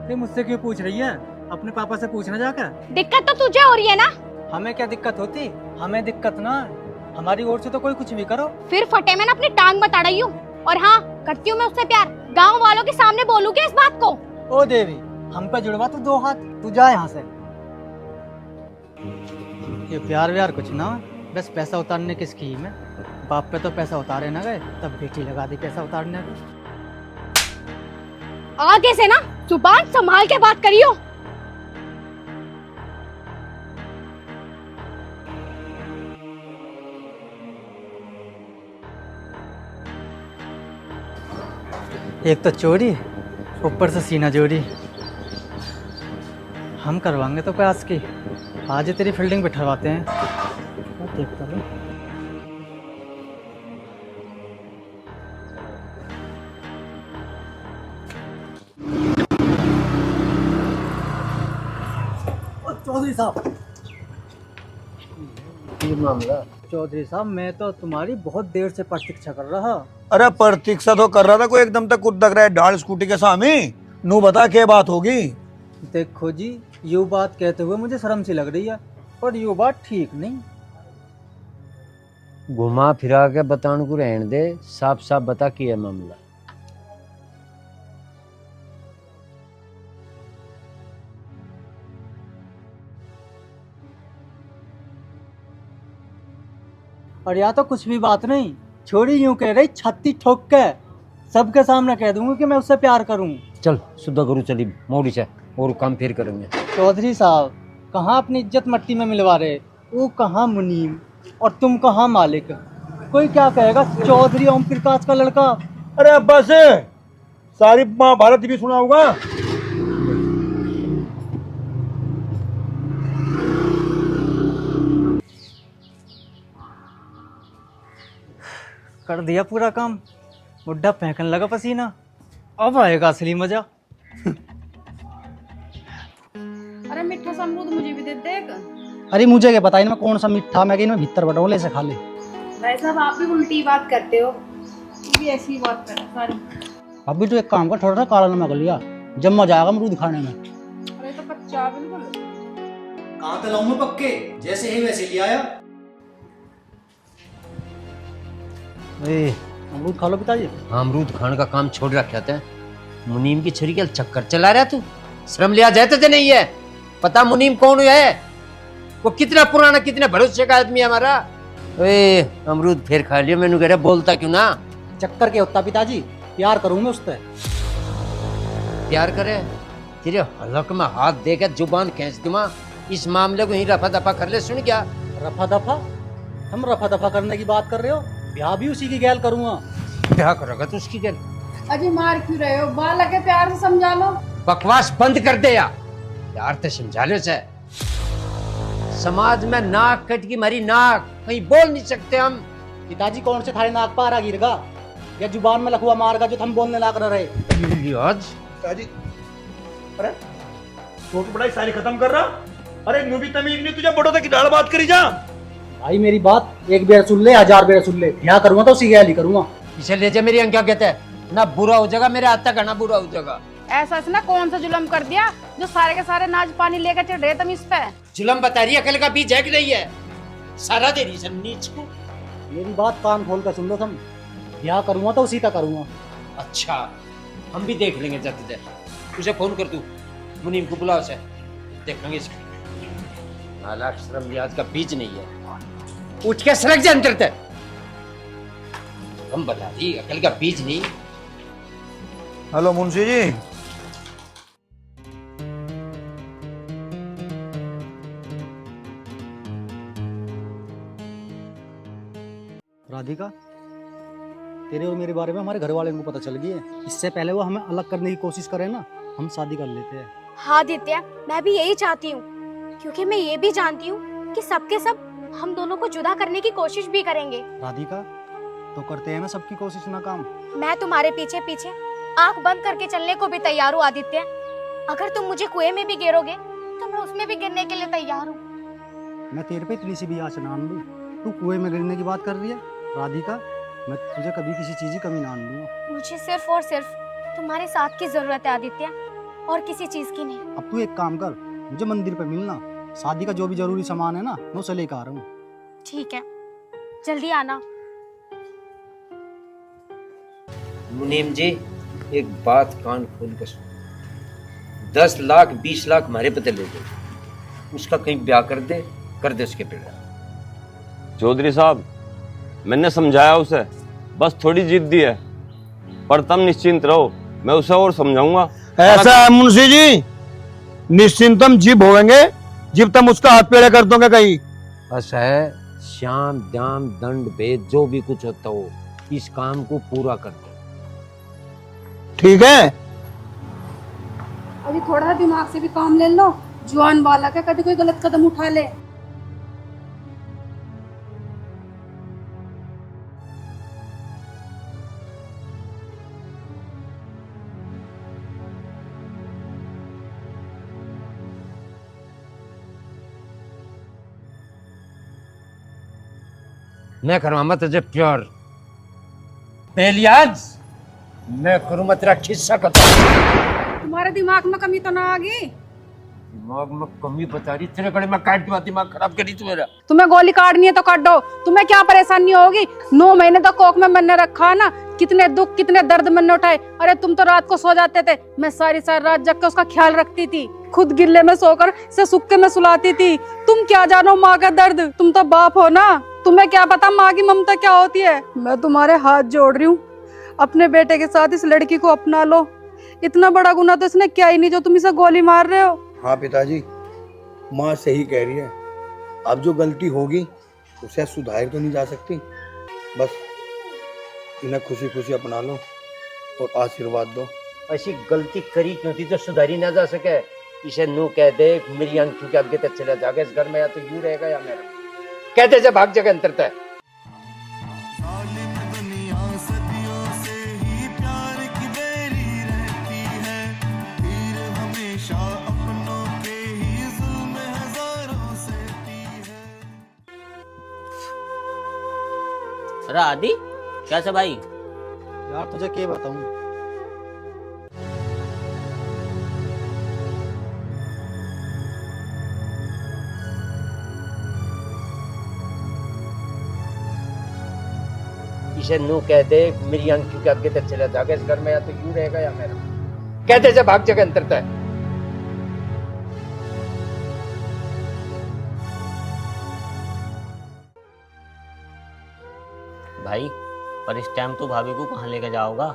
फिर मुझसे क्यों पूछ रही है? अपने पापा से पूछना जाकर। दिक्कत तो तुझे हो रही है ना? हमें क्या दिक्कत होती? हमें दिक्कत ना है, हमारी ओर से तो कोई कुछ भी करो। फिर फटे में ना अपनी टांग बता रही हूँ, और हाँ करती हूँ मैं उससे प्यार। गांव वालों के सामने बोलूं क्या इस बात को? ओ देवी, हम पे जुड़वा तू दो हाथ, तू जा यहाँ से। ये प्यार व्यार कुछ ना, बस पैसा उतारने की स्कीम है। बाप पे तो पैसा उतारे ना गए, तब बेटी लगा दी पैसा उतारने पे। आगे से ना जुबान संभाल के बात करियो। एक तो चोरी, ऊपर से सीना जोड़ी। हम करवाएंगे तो प्यास की, आज तेरी फील्डिंग बिठवाते हैं। देखता हूँ। चौधरी साहब, ये मामला? चौधरी साहब मैं तो तुम्हारी बहुत देर से प्रतीक्षा कर रहा। अरे प्रतीक्षा तो कर रहा था, कोई एकदम तक कूद रहा है ढाल स्कूटी के सामने। नू बता क्या बात होगी? देखो जी, यू बात कहते हुए मुझे शर्म सी लग रही है, पर यू बात ठीक नहीं। घुमा फिरा के बताने को रहने दे, साफ साफ बता क्या है मामला। और या तो कुछ भी बात नहीं, छोड़ी यूं कह रही छत्ती ठोक के, सबके सामने कह दूंगी कि मैं उससे प्यार करूं। चल सुधा गुरु चली मोड़ी से, और काम फिर करेंगे। चौधरी साहब, कहाँ अपनी इज्जत मट्टी में मिलवा रहे, वो कहाँ मुनीम और तुम कहाँ मालिक। कोई क्या कहेगा, चौधरी ओम प्रकाश का लड़का। अरे अब्बा से सारी महाभारत भी सुना होगा। कर दिया पूरा काम, बुड्ढा फेंकने लगा पसीना। अब आएगा असली मजा। अरे मीठा सा अमरूद मुझे भी दे देगा। अरे मुझे क्या पता इनमें कौन सा मीठा, मैं इनमें भीतर बटोले से खा ले। भाई साहब आप भी उल्टी बात करते हो, तू भी ऐसी ही बात कर सारी। अभी तो एक काम कर, थोड़ा सा काला नमक लिया, जब मजा आएगा अमरूद खाने में। अरे तो कच्चा बिल्कुल। कहाँ तक लाऊं मैं पक्के, जैसे ही वैसे ले आया। अमरूद खा लो पिताजी। अमरूद खाने का काम छोड़ रखा था। मुनीम की छुरी के चक्कर चला रहा तू, शर्म लिया जाए तो नहीं है? पता मुनीम कौन है? वो कितना पुराना, कितने भरोसे का आदमी है हमारा। ओए अमरूद फिर खा लिया, मैंने कह रहा बोलता क्यों ना? चक्कर के होता पिताजी, प्यार करूं मैं उससे। प्यार करे? तेरे हलक में हाथ देकर जुबान खींच दूंगा। इस मामले को ही रफा दफा कर ले। सुन क्या रफा दफा? हम रफा दफा करने की बात कर रहे हो? ब्याह भी उसी की गैल करूंगा। ब्याह करोगा तो उसकी गैल? अजी मार क्यों रहे हो? बाल लगे प्यार से समझा लो। बकवास बंद कर दे यार, प्यार तो समझा लो से। समाज में नाक कट की मरी नाक, कहीं बोल नहीं सकते हम। पिताजी कौन से थारे नाक पारा गिरगा या जुबान में लखुआ मारगा जो हम बोलने लाग रहे? पिताजी अरे तो पढ़ाई सारी खत्म कर रहा। अरे नु भी तमीज नहीं तुझे, बड़ों तक की दाल बात करी जा। भाई मेरी बात एक बेर सुन ले, 1000 बेर सुन ले। ब्याह करूंगा तो उसी गैल ही करूंगा। इसे ले जा मेरी अंक्या कहते हैं ना, बुरा हो जाएगा मेरे हाथ तक, ना बुरा हो जाएगा। ऐसा इसने कौन सा जुल्म कर दिया जो सारे के सारे नाच पानी लेकर चढ़ रहे तुम इस पे? जुल्म बता रही है, अकल का बीज है कि नहीं है? सारा दे रही है नीच को। मेरी बात कान खोल कर सुन लो तुम, ब्याह करूंगा तो उसी का करूंगा। अच्छा हम भी देख लेंगे जाते जाते। उसे फोन कर तू, मुनीम को बुलाओ से, देख लेंगे इसको। नालायक शर्म लिहाज का बीज नहीं है, उठ के सड़क जा अंदर तक। हम बता रही अकल का बीज नहीं। हेलो मुंशी जी। राधिका, तेरे और मेरे बारे में हमारे घर वाले को पता चल गया है। इससे पहले वो हमें अलग करने की कोशिश करे ना, हम शादी कर लेते हैं। हाँ आदित्य, मैं भी यही चाहती हूँ, क्योंकि मैं ये भी जानती हूँ कि सबके सब हम दोनों को जुदा करने की कोशिश भी करेंगे। राधिका, तो करते हैं ना सबकी कोशिश नाकाम। मैं तुम्हारे पीछे पीछे आंख बंद करके चलने को भी तैयार हूँ आदित्य। अगर तुम मुझे कुएं में भी गिरोगे तो मैं उसमें भी गिरने के लिए तैयार हूँ। मैं तेरे पे इतनी सी भी आस ना लूं, तू कुएं में गिरने की बात कर रही है। राधिका, मैं तुझे कभी किसी चीज की कमी ना दूंगा। मुझे सिर्फ और सिर्फ तुम्हारे साथ की जरूरत है आदित्य, और किसी चीज की नहीं। अब तू एक काम कर, मुझे मंदिर पे मिलना, शादी का जो भी जरूरी सामान है ना मैं उसे लेकर आ रहा हूँ। ठीक है, जल्दी आना। मुनीम जी एक बात कान खोल कर सुन, 10 लाख 20 लाख हमारे पते ले दे, उसका कहीं ब्याह कर दे उसके पेड़। चौधरी साहब, मैंने समझाया उसे, बस थोड़ी जिद्दी है, पर तुम निश्चिंत रहो, मैं उसे और समझाऊंगा। ऐसा है मुंशी जी, निश्चिंतम जीव होंगे जब तुम उसका हाथ पेड़े कर दोगे कहीं। बस है, श्याम दाम दंड भेद जो भी कुछ होता हो, इस काम को पूरा कर दो। ठीक है? अभी थोड़ा सा दिमाग से भी काम ले लो, जवान बालक है, कभी कोई गलत कदम उठा ले। मैं करूँगा तुझे प्यार, बेलियाज मैं करूँगा तेरा खिस्सा खत्म। तुम्हारे दिमाग में कमी तो ना आ गई? दिमाग में कमी बता रही तेरे कड़े में काट दूंगा, दिमाग खराब करी तू मेरा। तुम्हें गोली काटनी है तो काट दो, तुम्हें क्या परेशानी होगी? 9 महीने तो कोख में मैंने रखा ना, कितने दुख कितने दर्द मैंने उठाए। अरे तुम तो रात को सो जाते थे, मैं सारी रात जग के उसका ख्याल रखती थी, खुद गिल्ले में सोकर से सुक्के में सुलाती थी। तुम क्या जानो माँ का दर्द, तुम तो बाप हो ना, तुम्हें क्या पता माँ की ममता क्या होती है। मैं तुम्हारे हाथ जोड़ रही हूँ, अपने बेटे के साथ इस लड़की को अपना लो। इतना बड़ा गुनाह तो इसने क्या ही नहीं जो तुम इसे गोली मार रहे हो। हाँ पिताजी, माँ सही कह रही है, अब जो गलती होगी उसे सुधार तो नहीं जा सकती। बस इन्हें खुशी खुशी अपना लो और आशीर्वाद दो। ऐसी गलती करी क्यों थी जो सुधारी ना जा सके? इसे नू कह दे मेरी आंखों के आगे तक चला जाएगा इस घर में, या तो यूं रहेगा या मेरा। कहते जब भाग जगह अंतर तय। अरे आदि कैसे भाई? यार तुझे क्या बताऊं, इसे नू कह दे मेरी आंखों के आगे तक चला जाएगा इस घर में, या तो यूं रहेगा या मेरा कहते से भाग जगह अंतर तय। भाई पर इस टाइम तो भाभी को कहाँ लेके जाओगा?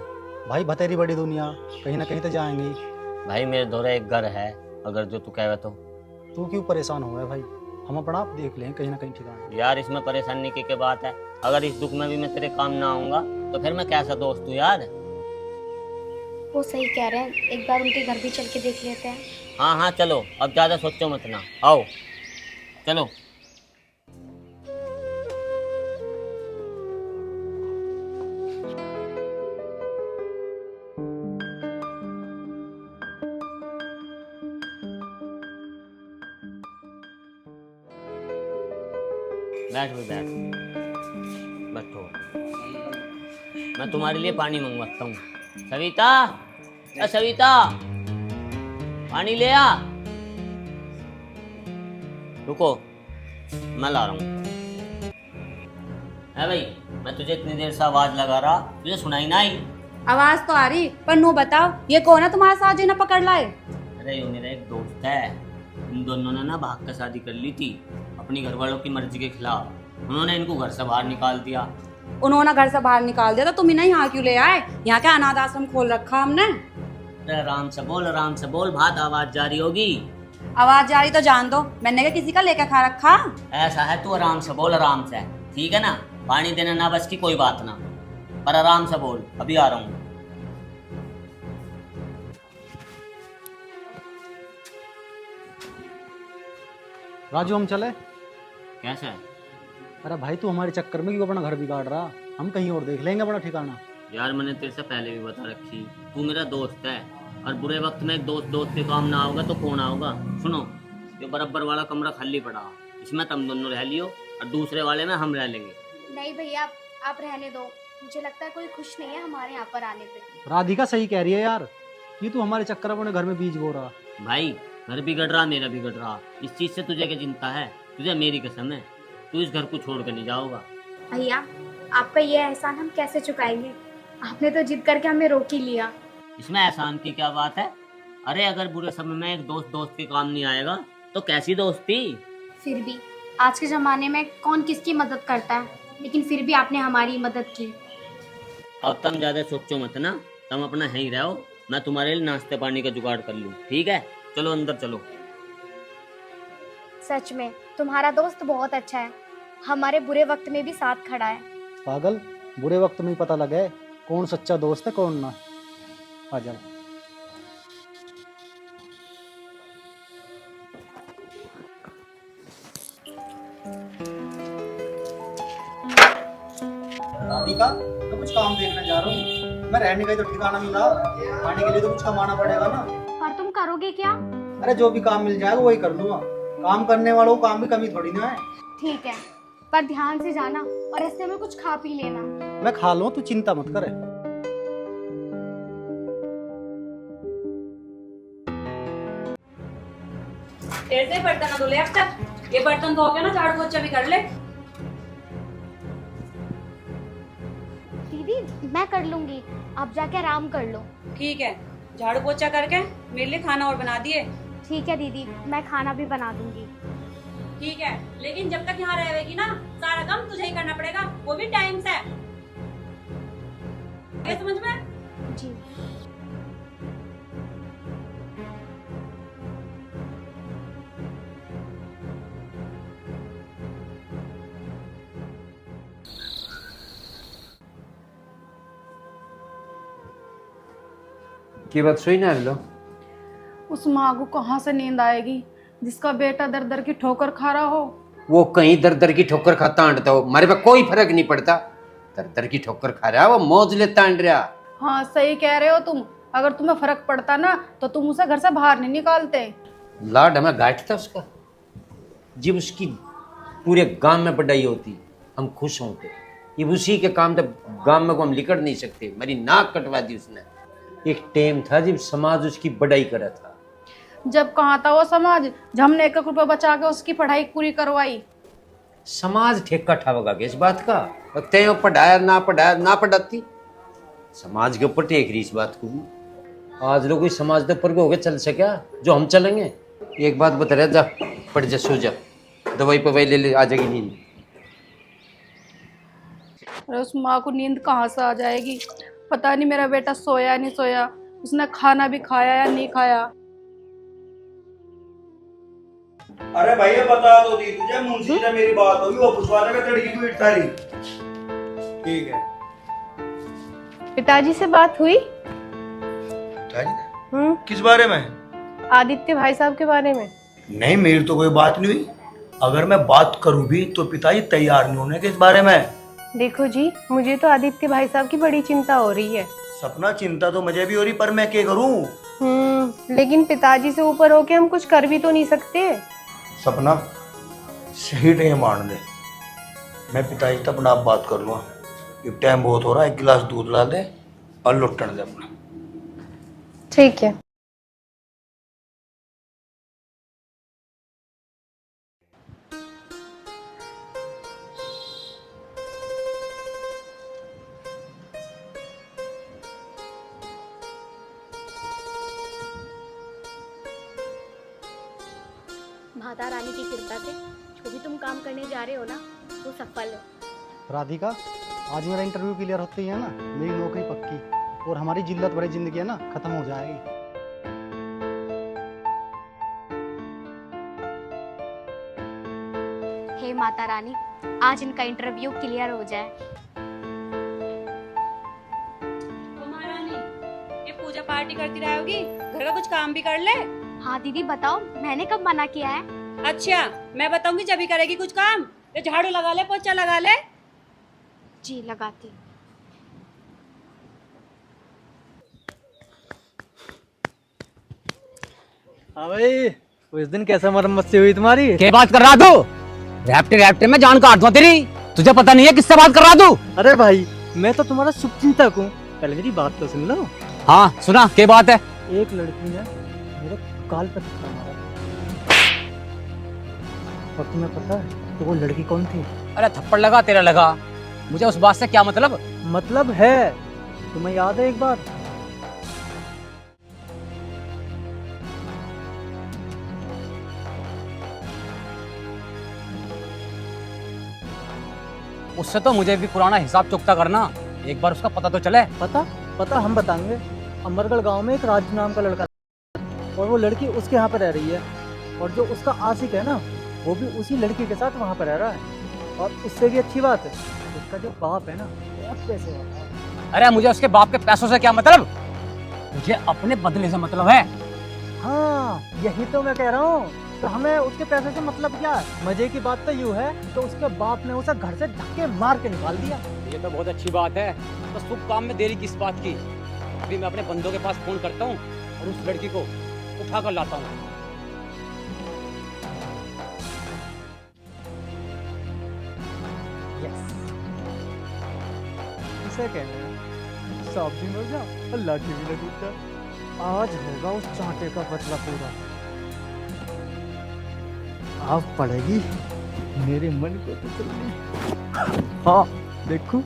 भाई बतेरी बड़ी दुनिया, कहीं ना कहीं तो जाएंगे। भाई मेरे दोरे एक घर है, अगर जो तू कहे तो। तू क्यों परेशान हो गया भाई, हम अपना आप देख लें कहीं ना कहीं ठिकाना। यार इसमें परेशानी की बात है, अगर इस दुख में भी मैं तेरे काम ना आऊंगा तो फिर मैं कैसा दोस्त हूँ यार। वो सही कह रहे हैं, एक बार उनके घर भी चल के देख लेते हैं। हाँ हाँ चलो, अब ज्यादा सोचो मत ना, आओ चलो। बैठ भाई बैठ, बैठो। मैं तुम्हारे लिए पानी मंगवाता हूँ। सविता, सविता पानी ले आ। रुको मैं ला रहा हूँ। है भाई, मैं तुझे इतनी देर से आवाज लगा रहा, तुझे सुनाई ना आई? आवाज तो आ रही, पर नो बताओ ये कौन है तुम्हारे साथ जो ना पकड़ लाए? अरे ये मेरा एक दोस्त है, इन दोनों ने ना भाग कर शादी कर ली थी अपनी घर वालों की मर्जी के खिलाफ। उन्होंने इनको घर से बाहर निकाल दिया। उन्होंने घर से बाहर निकाल दिया तो तुम इन्हें यहाँ क्यों ले आए? यहाँ क्या अनाथ आश्रम खोल रखा हमने? अरे आराम से बोल, बात आवाज जा रही होगी। आवाज जा रही तो जान दो, मैंने क्या किसी का लेकर खा रखा? ऐसा है तू आराम से बोल, आराम से, ठीक है ना? पानी देना ना बस की कोई बात ना, पर आराम से बोल, अभी आ रहा हूँ। राजू हम चले? कैसे? अरे भाई तू हमारे चक्कर में क्यों अपना घर बिगाड़ रहा, हम कहीं और देख लेंगे अपना ठिकाना। यार मैंने तेरे से पहले भी बता रखी, तू मेरा दोस्त है, और बुरे वक्त में एक दोस्त के काम ना होगा तो कौन आओगा? सुनो, ये बराबर वाला कमरा खाली पड़ा, इसमें तुम दोनों रह लियो और दूसरे वाले में हम रह लेंगे। नहीं भैया, आप रहने दो, मुझे लगता है कोई खुश नहीं है हमारे यहाँ पर आने पे। राधिका सही कह रही है यार, ये तू हमारे चक्कर अपने घर में बीज बो रहा। भाई घर बिगड़ रहा, मेरा बिगड़ रहा, इस चीज से तुझे क्या चिंता है? तुझे मेरी कसम है, तू इस घर को छोड़ कर नहीं जाओगा। भैया आपका ये एहसान हम कैसे चुकाएंगे, आपने तो जिद करके हमें रोक ही लिया। इसमें एहसान की क्या बात है? अरे अगर बुरे समय में एक दोस्त के काम नहीं आएगा तो कैसी दोस्ती? फिर भी आज के जमाने में कौन किसकी मदद करता है, लेकिन फिर भी आपने हमारी मदद की। अब तुम ज्यादा सोचो मत ना, तुम अपना यहीं रहो, मैं तुम्हारे लिए नाश्ते पानी का जुगाड़ कर लूँ, ठीक है? चलो अंदर चलो। सच में तुम्हारा दोस्त बहुत अच्छा है, हमारे बुरे वक्त में भी साथ खड़ा है। पागल, बुरे वक्त में ही पता लगे कौन सच्चा दोस्त है कौन ना। आ जा। राधिका, तो कुछ काम देखने जा रहा हूँ मैं, रहने का ही तो ठिकाना मिला, खाने के लिए तो कुछ कमाना पड़ेगा ना। पर तुम करोगे क्या? अरे जो भी काम मिल जाएगा वही कर लूंगा, काम करने वालों को काम भी कमी थोड़ी ना है। ठीक है, पर ध्यान से जाना और ऐसे में कुछ खा पी लेना। मैं खा लूँ, तू चिंता मत करे। देर से बर्तन धो ले, अब तक ये बर्तन धो के ना झाड़ू पोछा भी कर ले। दीदी मैं कर लूंगी, आप जाके आराम कर लो। ठीक है, झाड़ू पोछा करके मेरे लिए खाना और बना दिए। ठीक है दीदी, मैं खाना भी बना दूंगी। ठीक है, लेकिन जब तक यहाँ रहेगी ना सारा काम तुझे ही करना पड़ेगा, वो भी टाइम से। ये समझ में? जी। की बात सुई ना लो? उस माँ को कहाँ से नींद आएगी जिसका बेटा दर दर की ठोकर खा रहा हो? वो कहीं दर दर की ठोकर खाता आंटता हो, हमारे पे कोई फर्क नहीं पड़ता। दर दर की ठोकर खा रहा, वो मौज लेता आंट रहा। हाँ सही कह रहे हो तुम, अगर तुम्हें फर्क पड़ता ना तो तुम उसे घर से बाहर नहीं निकालते। लाड हमें गांठ था उसका, जब उसकी पूरे गांव में बढ़ाई होती हम खुश होते। ये उसी के काम तो गांव में को हम लिकड़ नहीं सकते। मेरी नाक कटवा दी उसने। एक टाइम था जब समाज उसकी बड़ाई करा था। जब कहाँ था वो समाज, जब हमने 1 रुपया बचा के उसकी पढ़ाई पूरी करवाई। समाज ठेका ठावगा के इस बात का? और तय पढ़ाया ना पढ़ाती, समाज के ऊपर टेक रही इस बात को भी। आज लोग कोई समाज के ऊपर भी होके चल सके जो हम चलेंगे? एक बात बता रहा, जा पढ़ जा, सो जा, दवाई पवाई ले आ जाएगी नींद। अरे उस माँ को नींद कहाँ से आ जाएगी? पता नहीं मेरा बेटा सोया नहीं सोया, उसने खाना भी खाया या नहीं खाया। अरे भैया बता दो दी तुझे, मुंशी से मेरी बात होगी, वो पुछवाने का लड़की को इट थारी। ठीक है। पिताजी से बात हुई? किस बारे में? आदित्य भाई साहब के बारे में। नहीं, मेरी तो कोई बात नहीं हुई। अगर मैं बात करूं भी तो पिताजी तैयार नहीं होने के इस बारे में। देखो जी, मुझे तो आदित्य भाई साहब की बड़ी चिंता हो रही है। सपना, चिंता तो मुझे भी हो रही, पर मैं क्या करूं? लेकिन पिताजी से ऊपर होके हम कुछ कर भी तो नहीं सकते। सपना, सही टाइम मान दे, मैं पिताजी से अपना आप बात कर लूँगा। ये टाइम बहुत हो रहा है, 1 गिलास दूध ला दे और लुट्टन दे अपना। ठीक है। माता रानी की कृपा से जो भी तुम काम करने जा रहे हो ना, वो सफल है। राधिका, आज मेरा इंटरव्यू क्लियर होते ही है ना, मेरी नौकरी पक्की और हमारी जिल्लत भरी जिंदगी है ना खत्म हो जाएगी। हे माता रानी, आज इनका इंटरव्यू क्लियर हो जाए। महारानी, ये पूजा पार्टी करती रहोगी, घर का कुछ काम भी कर ले। हाँ दीदी बताओ, मैंने कब मना किया है? अच्छा, मैं बताऊंगी जब भी करेगी कुछ काम। ये झाड़ू लगा ले, पोछा लगा ले। जी लगाती। हाँ भाई, उस दिन कैसा मरम्मत से हुई तुम्हारी? क्या बात कर रहा तू? रैप्टे रैप्टे में जान काट दूं तेरी। तुझे पता नहीं है किससे बात कर रहा तू? अरे भाई, मैं तो तुम्हारा शुभचिंतक हूँ, पहले मेरी बात तो सुन लो। हाँ सुना, क्या बात है? एक लड़की ने मेरे गाल पे थप्पड़ मारा और तुम्हें पता है तो वो लड़की कौन थी? अरे थप्पड़ लगा तेरा लगा, मुझे उस बात से क्या मतलब? मतलब है, तुम्हें याद है एक बार उससे तो मुझे भी पुराना हिसाब चुकता करना, एक बार उसका पता तो चले। पता हम बताएंगे। अमरगढ़ गांव में एक राजू नाम का लड़का और वो लड़की उसके यहाँ पे रह रही है, और जो उसका आशिक है ना, वो भी उसी लड़की के साथ वहाँ पर रह रहा है। और उससे भी अच्छी बात है, उसका जो बाप है ना, बहुत पैसे वाला है। अरे मुझे उसके बाप के पैसों से क्या मतलब, मुझे अपने बदले से मतलब है। हाँ यही तो मैं कह रहा हूँ, तो हमें उसके पैसे से मतलब क्या है? मजे की बात तो यूँ है, तो उसके बाप ने उसे घर से धक्के मार के निकाल दिया। ये तो बहुत अच्छी बात है, तो शुभ काम में देरी किस बात की? अभी मैं अपने बंदों के पास फोन करता हूँ और उस लड़की को उठा कर लाता हूँ। इसे कहते हैं सांप भी मर जाओ और लाठी भी न टूट जाए। आज होगा उस चांटे का बदला पूरा। अब पड़ेगी मेरे मन को तो चलनी। हाँ देखो,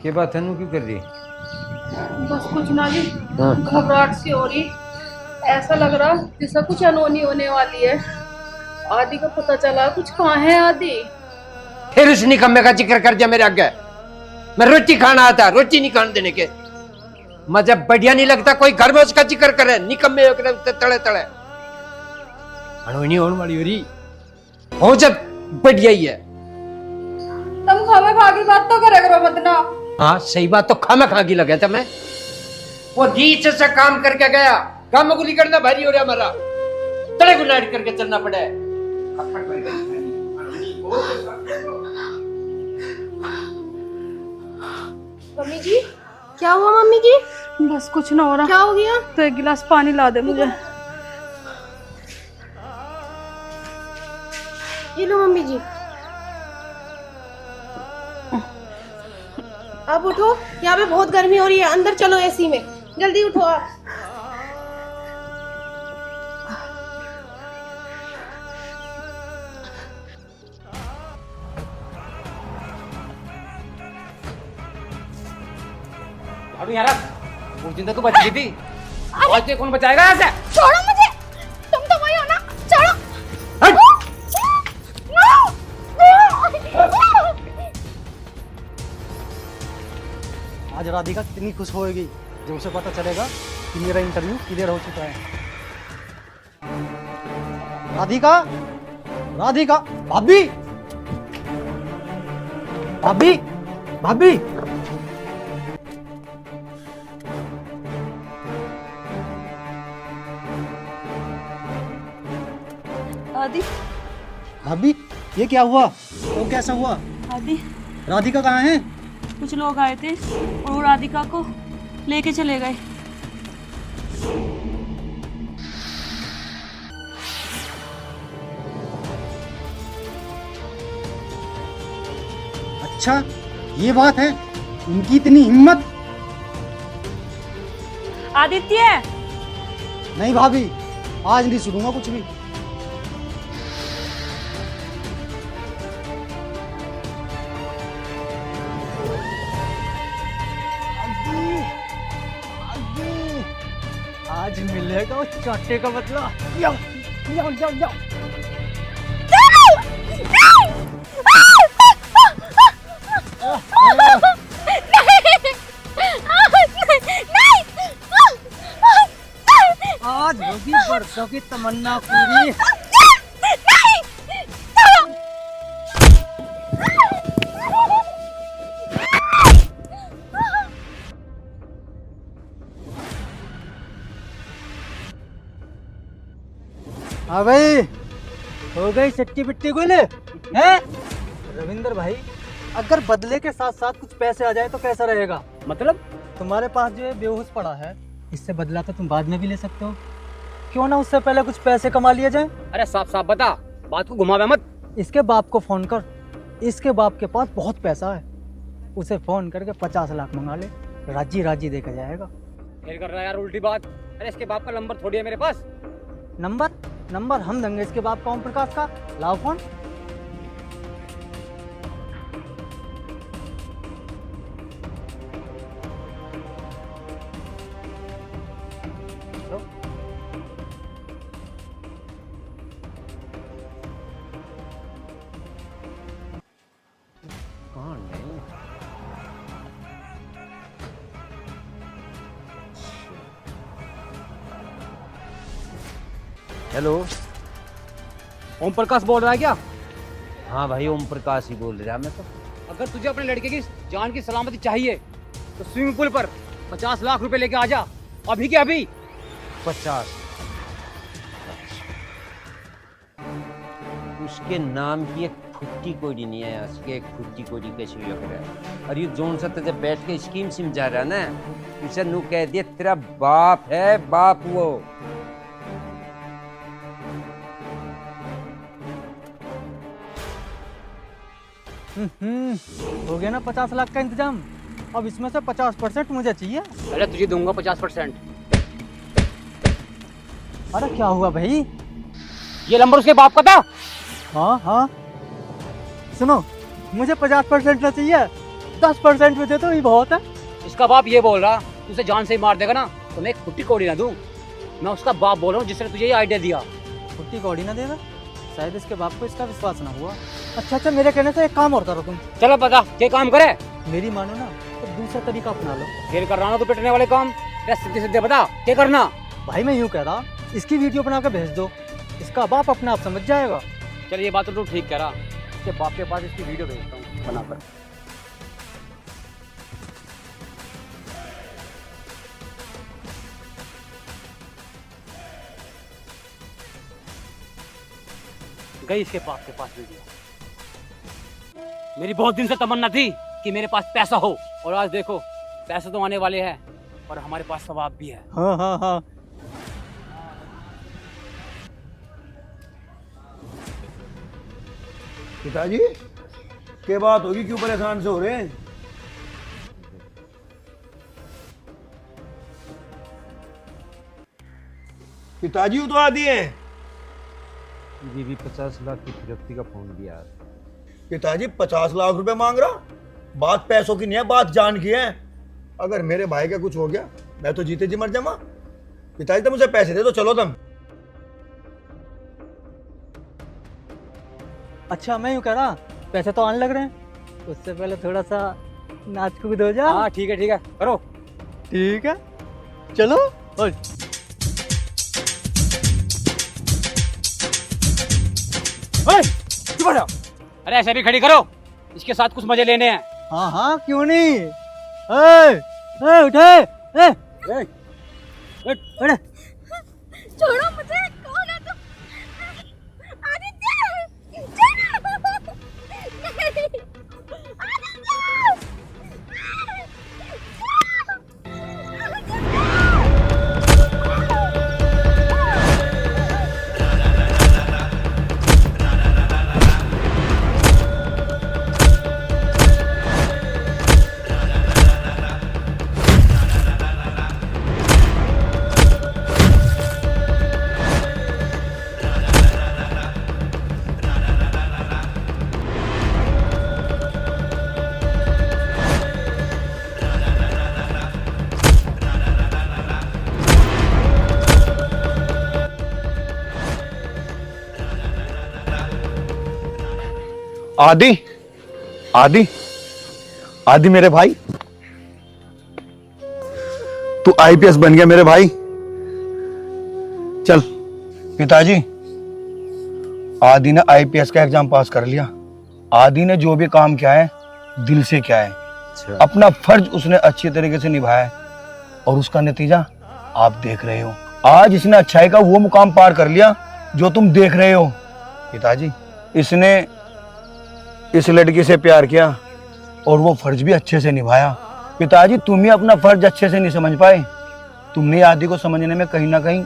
क्या बात है, नू क्यों कर रही? बस कुछ ना जी, हाँ। घबराहट सी हो रही, ऐसा लग रहा जैसा कुछ अनहोनी होने वाली है। आदि का पता चला कुछ कहाँ है आदि? फिर उस निकम्मे का जिक्र कर दिया मेरे आगे। मैं रोटी खाना आता, रोटी नहीं खाने देने के। मुझे बढ़िया नहीं लगता कोई घर में उसका जिक्र करे, निकम्मे तड़े तड़े। अनहोनी होने वाली हो रही हो, जब बढ़िया ही है। तुम खावे खा की बात तो करे करो मत ना। हाँ सही बात, तो खामा खा की लगे था मैं। वो रीच से काम करके गया, काम को करना भारी हो रहा हमारा। तड़े को लाइट करके चलना पड़े। मम्मी जी, क्या हुआ मम्मी जी? बस कुछ ना हो रहा। क्या हो गया? तो एक गिलास पानी ला दे मुझे। ये लो मम्मी जी। अब उठो, यहाँ पे बहुत गर्मी हो रही है, अंदर चलो एसी में, जल्दी उठो आप। अभी यार उस दिन तो तू बच गई थी, आज तो कौन बचाएगा ऐसे? छोड़ो मुझे, तुम तो वही हो ना, छोड़ो। आज राधिका कितनी खुश होएगी जब उसे पता चलेगा कि मेरा इंटरव्यू क्लियर हो चुका है। राधिका, राधिका, भाभी, भाभी, भाभी। आदि, भाभी, ये क्या हुआ? वो कैसा हुआ? आदि, राधिका कहाँ है? कुछ लोग आए थे और वो राधिका को लेके चले गए। अच्छा, ये बात है, उनकी इतनी हिम्मत। आदित्य, नहीं भाभी, आज नहीं सुनूंगा कुछ भी। आज मिलेगा उस चाटे का बदला। जाओ, जाओ, जाओ, जाओ। आज होगी बरसों की तमन्ना पूरी। हाँ भाई, हो गई चट्टी पिट्टी गोले हैं? रविंदर भाई, अगर बदले के साथ साथ कुछ पैसे आ जाए तो कैसा रहेगा? मतलब तुम्हारे पास जो है बेहोश पड़ा है, इससे बदला तो तुम बाद में भी ले सकते हो। क्यों ना उससे पहले कुछ पैसे कमा लिए जाए? अरे साफ साफ बता, बात को घुमावे मत। इसके बाप को फोन कर, इसके बाप के पास बहुत पैसा है, उसे फोन करके 50 लाख मंगा ले, राजी राजी देखा जाएगा। फिर कर रहा है यार उल्टी बात। अरे इसके बाप का नंबर थोड़ी है मेरे पास। नंबर हम देंगे इसके बाप का, ओम प्रकाश का। लाओ फोन। कौन है? हेलो, ओम प्रकाश बोल रहा है क्या? हाँ भाई, ओम प्रकाश ही बोल रहा मैं तो। अगर तुझे अपने लड़के की जान की सलामती चाहिए तो स्विमिंग पूल पर 50 लाख रुपए लेके आ जा, अभी के अभी। 50? उसके नाम की एक फुट्टी कोड़ी नहीं है, उसके एक फुट्टी कोड़ी कैसे लग रहा है। और ये जोन सा तुझे बैठ के स्कीम समझा रहा ना, उसे नू कह दिया तेरा बाप है, बाप वो। हो गया ना 50 लाख का इंतजाम। अब इसमें से 50% मुझे चाहिए। अरे तुझे दूंगा 50%। अरे क्या हुआ भाई? ये नंबर उसके बाप का था। हाँ हाँ, सुनो, मुझे 50% ना चाहिए, 10% में दे तो ये बहुत है। इसका बाप ये बोल रहा तुझे जान से ही मार देगा ना तो मैं एक फुट्टी कौड़ी ना दूं। मैं उसका बाप बोल रहा हूँ जिसने तुझे ये आइडिया दिया। फुट्टी कौड़ी ना देगा? शायद इसके बाप को इसका विश्वास ना हुआ। अच्छा, मेरे कहने से एक काम और करो तुम। चलो पता क्या काम करे। मेरी मानो ना तो दूसरा तरीका अपना लो। फिर कर रहा ना तो पिटने वाले काम। सीधे सीधे बता क्या करना। भाई मैं यूँ कह रहा, इसकी वीडियो बना कर भेज दो, इसका बाप अपने आप समझ जाएगा। चल ये बात तो तू ठीक कह रहा, इसके बाप के पास इसकी वीडियो भेजता हूँ बनाकर। गई इसके बाप के पास भेजी। मेरी बहुत दिन से तमन्ना थी कि मेरे पास पैसा हो, और आज देखो पैसे तो आने वाले हैं और हमारे पास सवाब भी है। हाँ हाँ हाँ। पिताजी क्या बात होगी, क्यों परेशान से हो रहे हैं? पिताजी वो तो आदि है। बीवी 50 लाख की फिरौती का फोन दिया। पिताजी 50 लाख रुपए मांग रहा? बात पैसों की नहीं है, बात जान की है। अगर मेरे भाई का कुछ हो गया मैं तो जीते जी मर जाऊंगा। पिताजी तो मुझे पैसे दे दो, चलो तुम। अच्छा मैं यूँ कह रहा, पैसे तो आने लग रहे हैं, उससे पहले थोड़ा सा नाच कूद हो जा। हाँ ठीक है करो। ठीक है चलो। ओए चुप रहो। अरे ऐसे भी खड़ी करो, इसके साथ कुछ मजे लेने हैं। हाँ हाँ क्यों नहीं। उठे अरे छोड़ो मुझे, कौन है तुम? आदित्य, आदि आदि आदि मेरे भाई, तू आईपीएस बन गया मेरे भाई। चल पिताजी, आदि ने आईपीएस का एग्जाम पास कर लिया। आदि ने जो भी काम किया है दिल से किया है। अपना फर्ज उसने अच्छी तरीके से निभाया है और उसका नतीजा आप देख रहे हो। आज इसने अच्छाई का वो मुकाम पार कर लिया जो तुम देख रहे हो। पिताजी, इसने इस लड़की से प्यार किया और वो फर्ज भी अच्छे से निभाया। पिताजी, तुम ही अपना फर्ज अच्छे से नहीं समझ पाए। तुमने आदि को समझने में कहीं ना कहीं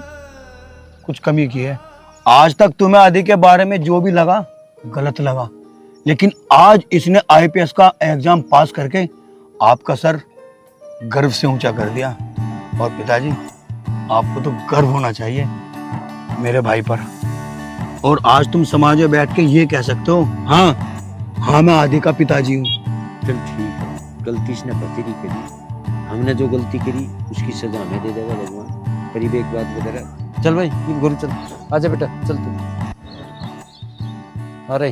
कुछ कमी की है। आज तक तुम्हें आदि के बारे में जो भी लगा गलत लगा, लेकिन आज इसने आईपीएस का एग्जाम पास करके आपका सर गर्व से ऊंचा कर दिया। और पिताजी, आपको तो गर्व होना चाहिए मेरे भाई पर। और आज तुम समाज में बैठ के ये कह सकते हो, हाँ मैं आदि का पिताजी हूँ। चल ठीक है, गलती इसने बतेरी करी, हमने जो गलती करी उसकी सजा हमें दे देगा भगवान। करीब एक बात बता रहा। चल भाई, घर चल, आजा बेटा, चल तू। अरे